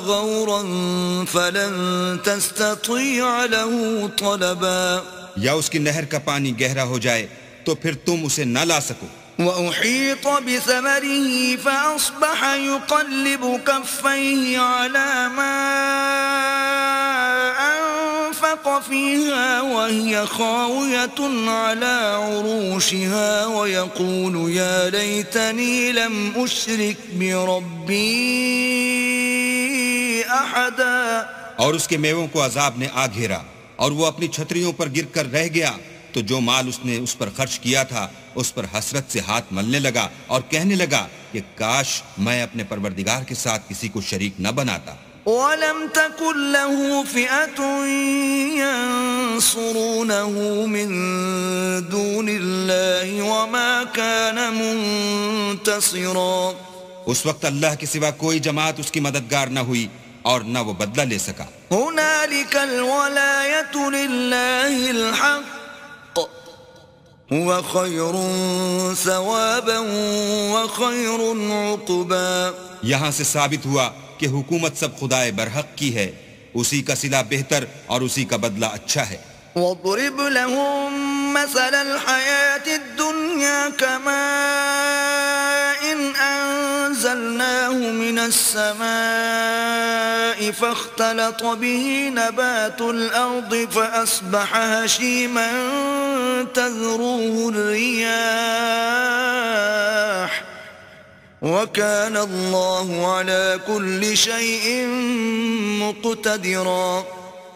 غورا فلن تستطيع له طلبا. یا اس کی نہر کا پانی گہرا ہو جائے تو پھر تم اسے نہ لا سکو. وأحيط بثمره فأصبح يقلب كفيه على ما أنفق فيها وهي خاوية على عروشها ويقول يا ليتني لم أشرك بربي أحدا. اور اس کے میووں کو عذاب نے آ گھیرا اور وہ اپنی چھتریوں پر گر کر رہ گیا تو جو مال اس نے اس پر خرچ کیا تھا اس پر حسرت سے ہاتھ ملنے لگا اور کہنے لگا کہ کاش میں اپنے پروردگار کے ساتھ کسی کو شریک نہ بناتا. وَلَمْ تَكُنْ لَهُ فِئَةٌ يَنصُرُونَهُ مِن دُونِ اللَّهِ وَمَا كَانَ مُنتَصِرًا. اس وقت اللہ کے سوا کوئی جماعت اس کی مددگار نہ ہوئی اور نہ وہ بدلہ لے سکا. هُنَالِكَ الْوَلَایَةُ لِلَّهِ الْحَقِّ هو خير ثوابا وخير عقبا. یہاں سے ثابت ہوا کہ حکومت سب خدائے برحق کی ہے، اسی کا صلہ بہتر اور اسی کا بدلہ اچھا ہے۔ واضرب لهم مثل الحياة الدنيا كماء أنزلناه من السماء فاختلط به نبات الأرض فأصبح هشيما تذروه الرياح وكان الله على كل شيء مقتدرا۔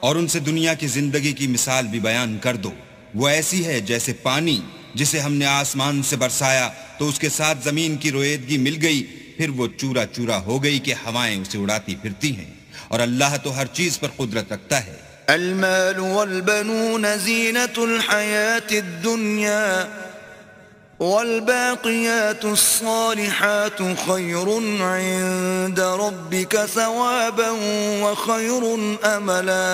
اور ان سے دنیا کی زندگی کی مثال بھی بیان کر دو، وہ ایسی ہے جیسے پانی جسے ہم نے آسمان سے برسایا تو اس کے ساتھ زمین کی رویدگی مل گئی، پھر وہ چورا چورا ہو گئی کہ ہوائیں اسے اڑاتی پھرتی ہیں، اور اللہ تو ہر چیز پر قدرت رکھتا ہے۔ المال والبنون زینة الحياة الدنيا والباقيات الصالحات خير عند ربك ثوابا وخير املا۔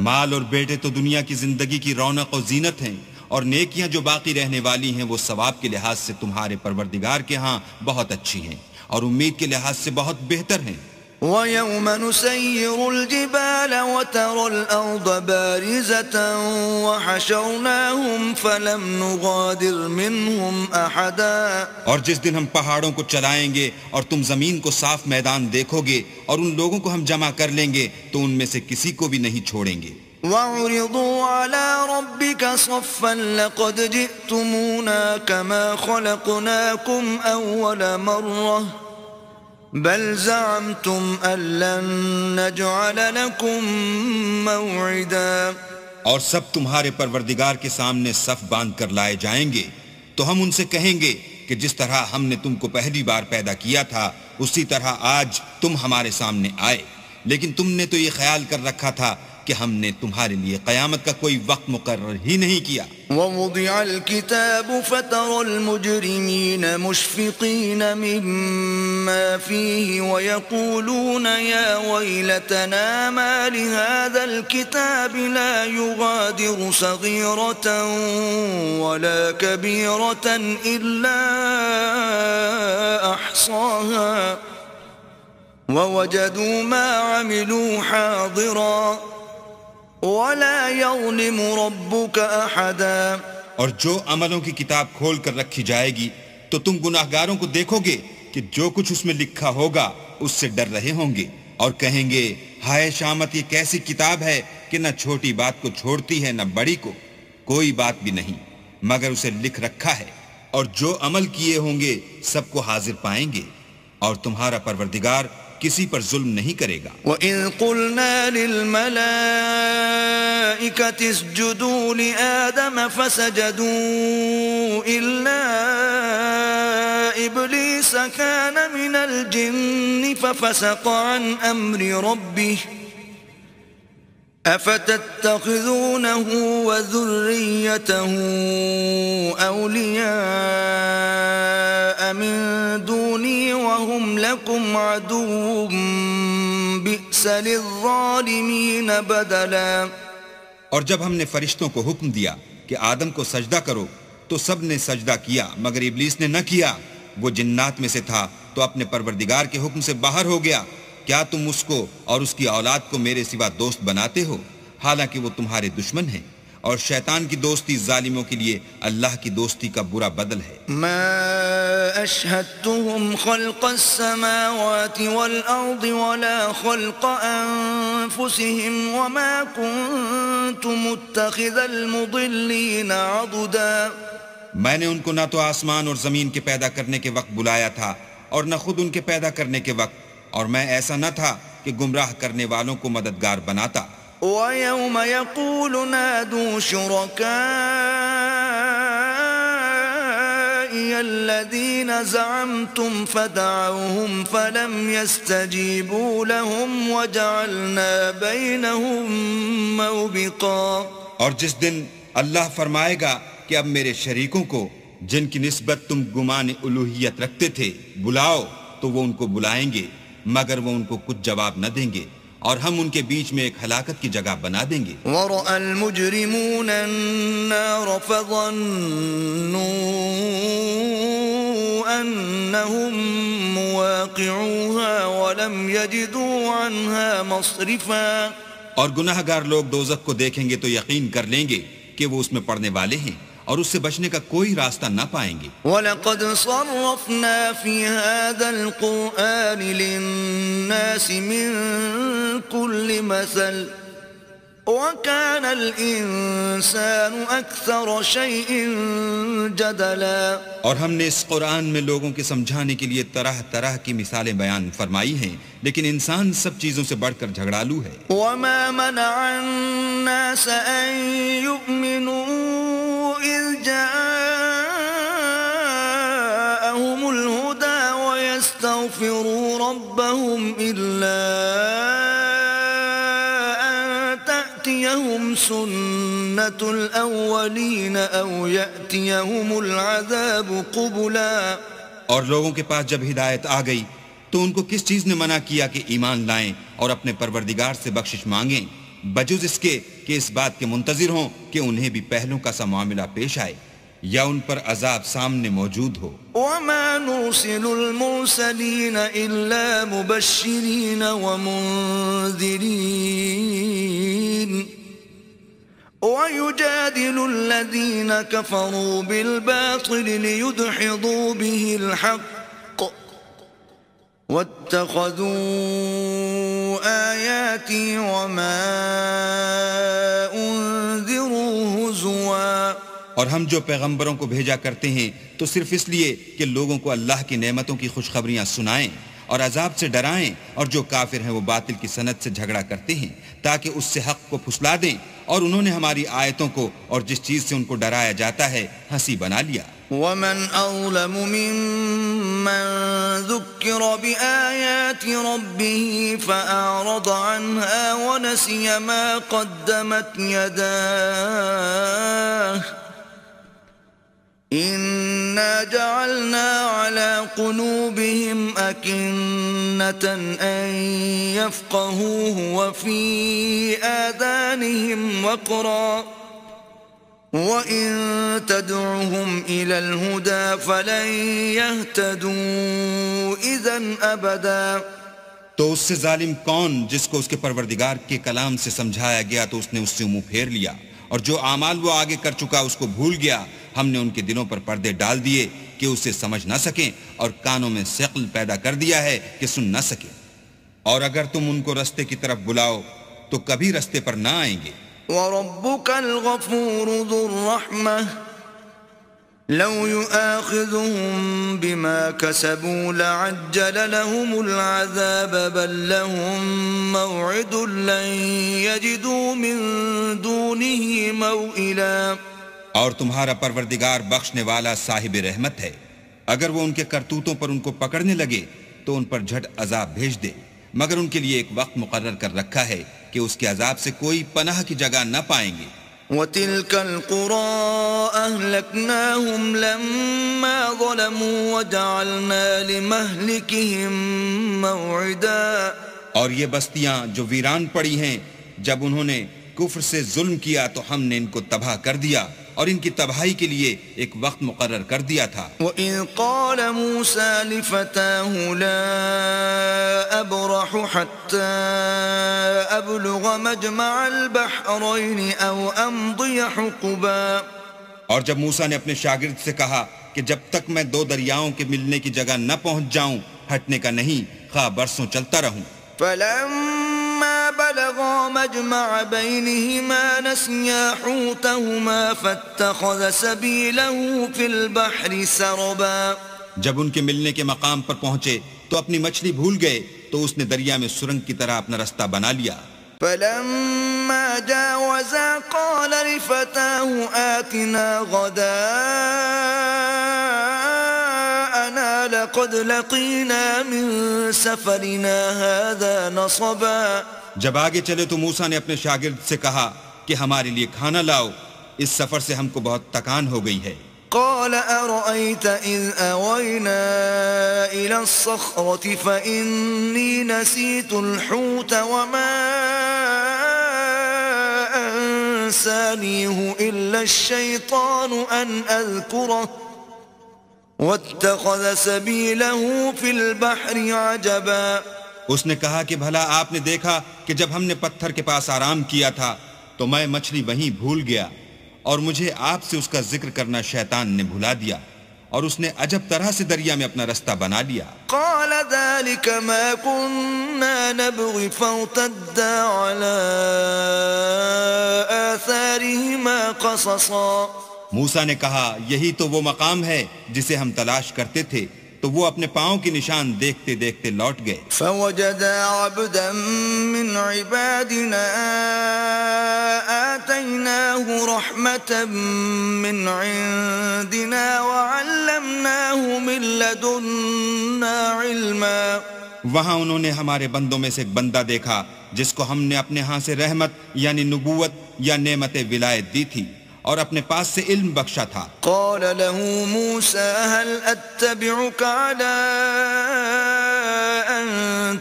مال اور بیٹے تو دنیا کی زندگی کی رونق و زینت ہیں، اور نیکیاں جو باقی رہنے والی ہیں وہ ثواب کے لحاظ سے تمہارے پروردگار کے ہاں بہت اچھی ہیں اور امید کے لحاظ سے بہت بہتر ہیں۔ وَيَوْمَ نُسَيِّرُ الْجِبَالَ وَتَرَى الْأَرْضَ بَارِزَةً وَحَشَرْنَاهُمْ فَلَمْ نُغَادِرْ مِنْهُمْ أَحَدًا۔ اور جس دن ہم پہاڑوں کو چلائیں گے اور تم زمین کو صاف میدان دیکھو گے اور ان لوگوں کو ہم جمع کر لیں گے تو ان میں سے کسی کو بھی نہیں چھوڑیں گے۔ وَعُرِضُوا عَلَى رَبِّكَ صَفًّا لَقَدْ جِئْتُمُونَا كَمَا خَلَقْنَاكُمْ أَوَّلَ مَرَّةٍ بل زعمتم أن لن نجعل لكم موعدا۔ اور سب تمہارے پروردگار کے سامنے صف باندھ کر لائے جائیں گے تو ہم ان سے کہیں گے کہ جس طرح ہم نے تم کو پہلی بار پیدا کیا تھا اسی طرح آج تم ہمارے سامنے آئے، لیکن تم نے تو یہ خیال کر رکھا تھا کہ ہم نے تمہارے لیے قیامت کا کوئی وقت مقرر ہی نہیں کیا۔ ووضع الكتاب فترى المجرمين مشفقين مما فيه ويقولون يا ويلتنا ما لهذا الكتاب لا يغادر صغيرة ولا كبيرة إلا أحصاها ووجدوا ما عملوا حاضرا وَلَا يَظْلِمُ رَبُّكَ أَحَدًا۔ اور جو عملوں کی کتاب کھول کر رکھی جائے گی تو تم گناہگاروں کو دیکھو گے کہ جو کچھ اس میں لکھا ہوگا اس سے ڈر رہے ہوں گے اور کہیں گے ہائے شامت، یہ کیسی کتاب ہے کہ نہ چھوٹی بات کو چھوڑتی ہے نہ بڑی کو، کوئی بات بھی نہیں مگر اسے لکھ رکھا ہے، اور جو عمل کیے ہوں گے سب کو حاضر پائیں گے، اور تمہارا پروردگار کسی پر ظلم نہیں کرے گا۔ وَإِذْ قُلْنَا لِلْمَلَائِكَةِ اسْجُدُوا لِآدَمَ فَسَجَدُوا إِلَّا إِبْلِيسَ كَانَ مِنَ الْجِنِّ فَفَسَقَ عَنْ أَمْرِ رَبِّهِ أَفَتَتَّخِذُونَهُ وَذُرِّيَّتَهُ أَوْلِيَاءَ مِن دُونِي وَهُمْ لَكُمْ عَدُوٌّ بِئْسَ لِلظَّالِمِينَ بَدَلًا۔ اور جب ہم نے فرشتوں کو حکم دیا کہ آدم کو سجدہ کرو تو سب نے سجدہ کیا مگر ابلیس نے نہ کیا، وہ جنات میں سے تھا تو اپنے پروردگار کے حکم سے باہر ہو گیا۔ کیا تم اس کو اور اس کی اولاد کو میرے سوا دوست بناتے ہو حالانکہ وہ تمہارے دشمن ہیں، اور شیطان کی دوستی ظالموں کے لیے اللہ کی دوستی کا برا بدل ہے۔ ما اشهدتهم خلق السماوات والارض ولا خلق انفسهم وما كنت متخذ المضلين عضدا۔ میں نے ان کو نہ تو آسمان اور زمین کے پیدا کرنے کے وقت بلایا تھا اور نہ خود ان کے پیدا کرنے کے وقت، اور میں ایسا نہ تھا کہ گمراہ کرنے والوں کو مددگار بناتا۔ وَيَوْمَ يَقُولُ نَادُوا شُرَكَائِيَ الَّذِينَ زَعَمْتُمْ فَدَعَوْهُمْ فَلَمْ يَسْتَجِيبُوا لَهُمْ وَجَعَلْنَا بَيْنَهُمْ مَوْبِقًا۔ اور جس دن اللہ فرمائے گا کہ اب میرے شریکوں کو جن کی نسبت تم گمان الوہیت رکھتے تھے بلاؤ، تو وہ ان کو بلائیں گے مگر وہ ان کو کچھ جواب نہ دیں گے، اور ہم ان کے بیچ میں ایک ہلاکت کی جگہ بنا دیں گے. ورأى المجرمون النار فظنوا أنهم مواقعوها ولم يجدوا عنها مصرفا. اور گناہ گار لوگ دوزخ کو دیکھیں گے تو یقین کر لیں گے کہ وہ اس میں پڑنے والے ہیں اور اس سے بچنے کا کوئی راستہ نہ پائیں گے. وَلَقَدْ صَرَّفْنَا فِي هَذَا الْقُرْآنِ لِلنَّاسِ مِنْ كُلِّ مَثَلٍ وَكَانَ الْإِنسَانُ أَكْثَرَ شَيْءٍ جَدَلًا. اور ہم نے اس قرآن میں لوگوں کے سمجھانے کے لیے طرح طرح کی مثالیں بیان فرمائی ہیں، لیکن انسان سب چیزوں سے بڑھ کر جھگڑالو ہے. وَمَا مَنَعَ النَّاسَ أَن يُؤْمِنُوا إِذْ جَاءَهُمُ الْهُدَى وَيَسْتَغْفِرُوا رَبَّهُمْ إِلَّا تأتيهم سنة الأولين أو يأتيهم العذاب قبلا. اور لوگوں کے پاس جب ہدایت آ گئی تو ان کو کس چیز نے منع کیا کہ ایمان لائیں اور اپنے پروردگار سے بخشش مانگیں، بجز اس کے کہ اس بات کے منتظر ہوں کہ انہیں بھی پہلوں کا سا معاملہ پیش آئے یا ان پر عذاب سامنے موجود ہو. وما نرسل المرسلين إلا مبشرين ومنذرين ويجادل الذين كفروا بالباطل ليدحضوا به الحق واتخذوا آياتي وما أنذروا هزوا. اور ہم جو پیغمبروں کو بھیجا کرتے ہیں تو صرف اس لیے کہ لوگوں کو اللہ کی نعمتوں کی خوشخبریاں سنائیں اور عذاب سے ڈرائیں، اور جو کافر ہیں وہ باطل کی سند سے جھگڑا کرتے ہیں تاکہ اس سے حق کو پھسلا دیں، اور انہوں نے ہماری آیتوں کو اور جس چیز سے ان کو ڈرایا جاتا ہے ہنسی بنا لیا. ومن أظلم ممن ذكر بآيات ربه فأعرض عنها ونسي ما قدمت يداه إنا جعلنا على قلوبهم أكنة أن يفقهوه وفي آذانهم وقرا وَإِن تَدْعُهُمْ إِلَى الْهُدَى فَلَن يَهْتَدُوا إِذًا أَبَدًا. تو اس سے ظالم کون جس کو اس کے پروردگار کے کلام سے سمجھایا گیا تو اس نے اس سے منہ پھیر لیا، اور جو اعمال وہ آگے کر چکا اس کو بھول گیا. ہم نے ان کے دلوں پر پردے ڈال دیے کہ اسے سمجھ نہ سکیں، اور کانوں میں ثقل پیدا کر دیا ہے کہ سن نہ سکیں. اور اگر تم ان کو رستے کی طرف بلاؤ تو کبھی رستے پر نہ آئیں گے. وَرَبُّكَ الْغَفُورُ ذُو الرَّحْمَةِ لَوْ يُؤَاخِذُهُم بِمَا كَسَبُوا لَعَجَّلَ لَهُمُ الْعَذَابَ بَل لَّهُم مَّوْعِدٌ لَّن يَجِدُوا مِن دُونِهِ مَوْئِلًا. اور تمہارا پروردگار بخشنے والا صاحب رحمت ہے، اگر وہ ان کے کرتوتوں پر ان کو پکڑنے لگے تو ان پر جھٹ عذاب بھیج دے، مگر ان کے لیے ایک وقت مقرر کر رکھا ہے کہ اس کے عذاب سے کوئی پناہ کی جگہ نہ پائیں گے. وَتِلْكَ الْقُرَىٰ أَهْلَكْنَاهُمْ لَمَّا ظَلَمُوا وَجَعَلْنَا لِمَهْلِكِهِمْ مَوْعِدًا. اور یہ بستیاں جو ویران پڑی ہیں، جب انہوں نے کفر سے ظلم کیا تو ہم نے ان کو تباہ کر دیا اور ان کی تباہی کے لیے ایک وقت مقرر کر دیا تھا. وَإِذْ قَالَ مُوسَىٰ لِفَتَاهُ لَا أَبْرَحُ حَتَّىٰ أَبْلُغَ مَجْمَعَ الْبَحْرَيْنِ أَوْ أَمْضِيَ حُقُبًا. اور جب موسیٰ نے اپنے شاگرد سے کہا کہ جب تک میں دو دریاؤں کے ملنے کی جگہ نہ پہنچ جاؤں ہٹنے کا نہیں، خواہ برسوں چلتا رہوں. فَلَمَّا بَلَغَا مَجْمَعَ بَيْنِهِمَا نَسِيَا حُوتَهُمَا فَاتَّخَذَ سَبِيلَهُ فِي الْبَحْرِ سَرَبًا. جب ان کے ملنے کے مقام پر پہنچے تو اپنی مچھلی بھول گئے تو اس نے دریا میں سرنگ کی طرح اپنا رستہ بنا لیا. فَلَمَّا جَاوَزَا قَالَ لِفَتَاهُ آتِنَا غَدَاءَنَا لَقَدْ لَقِينَا مِن سَفَرِنَا هَذَا نَصَبًا. جب آگے چلے تو موسیٰ نے اپنے شاگرد سے کہا کہ ہمارے لیے کھانا لاؤ، اس سفر سے ہم کو بہت تکان ہو گئی ہے. قال أرأيت إذ أوينا إلى الصخرة فإني نسيت الحوت وما أنسانيه إلا الشيطان أن أذكره واتخذ سبيله في البحر عجبا. اس نے کہا کہ بھلا آپ نے دیکھا کہ جب ہم نے پتھر کے پاس آرام کیا تھا تو میں مچھلی وہیں بھول گیا اور مجھے آپ سے اس کا ذکر کرنا شیطان نے بھلا دیا اور اس نے عجب طرح سے دریا میں اپنا رستہ بنا لیا. قال ذلك ما كنا نبغي فارتدا على آثارهما قصصا. موسیٰ نے کہا یہی تو وہ مقام ہے جسے ہم تلاش کرتے تھے، تو وہ اپنے پاؤں کی نشان دیکھتے دیکھتے لوٹ گئے. فوجدا عبدا من عبادنا آتيناه رحمة من عندنا وعلمناه من لدنا علما. وہاں انہوں نے ہمارے بندوں میں سے ایک بندہ دیکھا جس کو ہم نے اپنے ہاں سے رحمت یعنی نبوت یا نعمت ولایت دی تھی اور اپنے پاس سے علم بخشا تھا. قال له موسى هل أتبعك على أن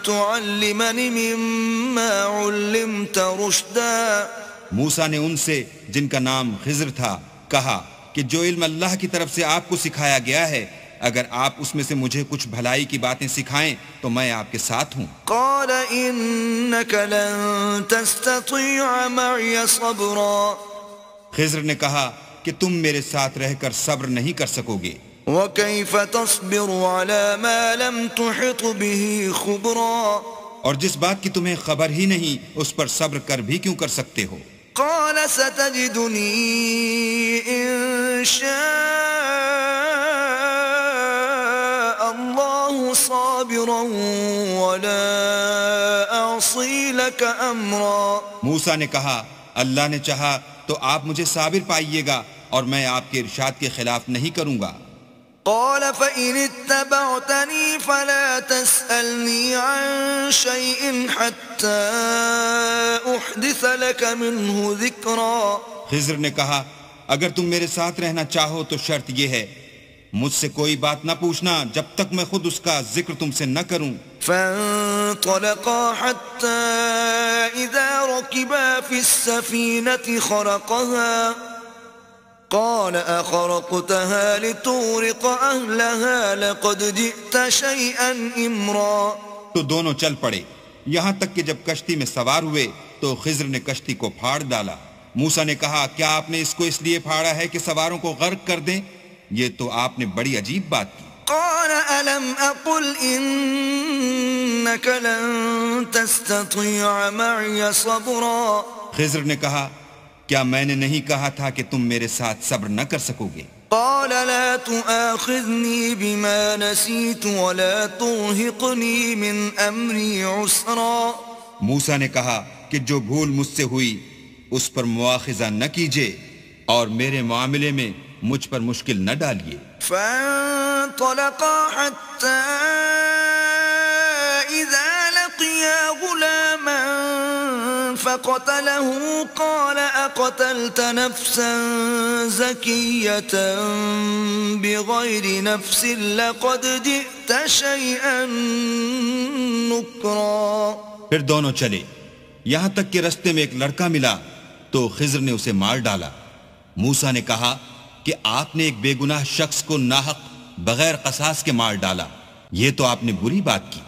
تعلمني مما علمت رشدا. موسیٰ نے ان سے جن کا نام خضر تھا کہا کہ جو علم اللہ کی طرف سے آپ کو سکھایا گیا ہے اگر آپ اس میں سے مجھے کچھ بھلائی کی باتیں سکھائیں تو میں آپ کے ساتھ ہوں. قال إنك لن تستطيع معي صبرا. خضر نے کہا کہ تم میرے ساتھ رہ کر صبر نہیں کر سکو گے. وكيف تصبر على ما لم تحط به خبرا. اور جس بات کی تمہیں خبر ہی نہیں اس پر صبر کر بھی کیوں کر سکتے ہو. قال ستجدني إن شاء الله صابرا ولا أعصي لك أمرا. موسیٰ نے کہا اللہ نے چاہا تو آپ مجھے صابر پائیے گا اور میں آپ کے ارشاد کے خلاف نہیں کروں گا. قال فإن اتبعتني فلا تسألني عن شيء حتى أحدث لك منه ذكرا. خضر نے کہا اگر تم میرے ساتھ رہنا چاہو تو شرط یہ ہے مجھ سے کوئی بات نہ پوچھنا جب تک میں خود اس کا ذکر تم سے نہ کروں. فانطلقا حتى إذا ركبا في السفينة خرقها قال أخرقتها لتغرق أهلها لقد جئت شيئا إمرا. تو دونوں چل پڑے یہاں تک کہ جب کشتی میں سوار ہوئے تو خضر نے کشتی کو پھاڑ ڈالا. موسیٰ نے کہا کیا آپ نے اس کو اس لیے پھاڑا ہے کہ سواروں کو غرق کر دیں؟ یہ تو آپ نے بڑی عجیب بات کی. قال ألم أقل إنك لن تستطيع معي صبرا. خضر نے کہا کیا میں نے نہیں کہا تھا کہ تم میرے ساتھ صبر نہ کر سکو گے؟ قال لا تؤاخذني بما نسيت ولا ترهقني من أمري عسرا. موسیٰ نے کہا کہ جو بھول مجھ سے ہوئی اس پر مواخذہ نہ کیجیے اور میرے معاملے میں مجھ پر مشکل نہ ڈالیے. فانطلقا حتى إذا لقيا غلاما فقتله قال أقتلت نفسا زكية بغير نفس لقد جئت شيئا نكرا. پھر دونوں چلے یہاں تک کہ رستے میں ایک لڑکا ملا تو خضر نے اسے مار ڈالا. موسیٰ نے کہا کہ آپ نے ایک بے گناہ شخص کو ناحق بغیر قصاص کے مار ڈالا، یہ تو آپ نے بری بات کی.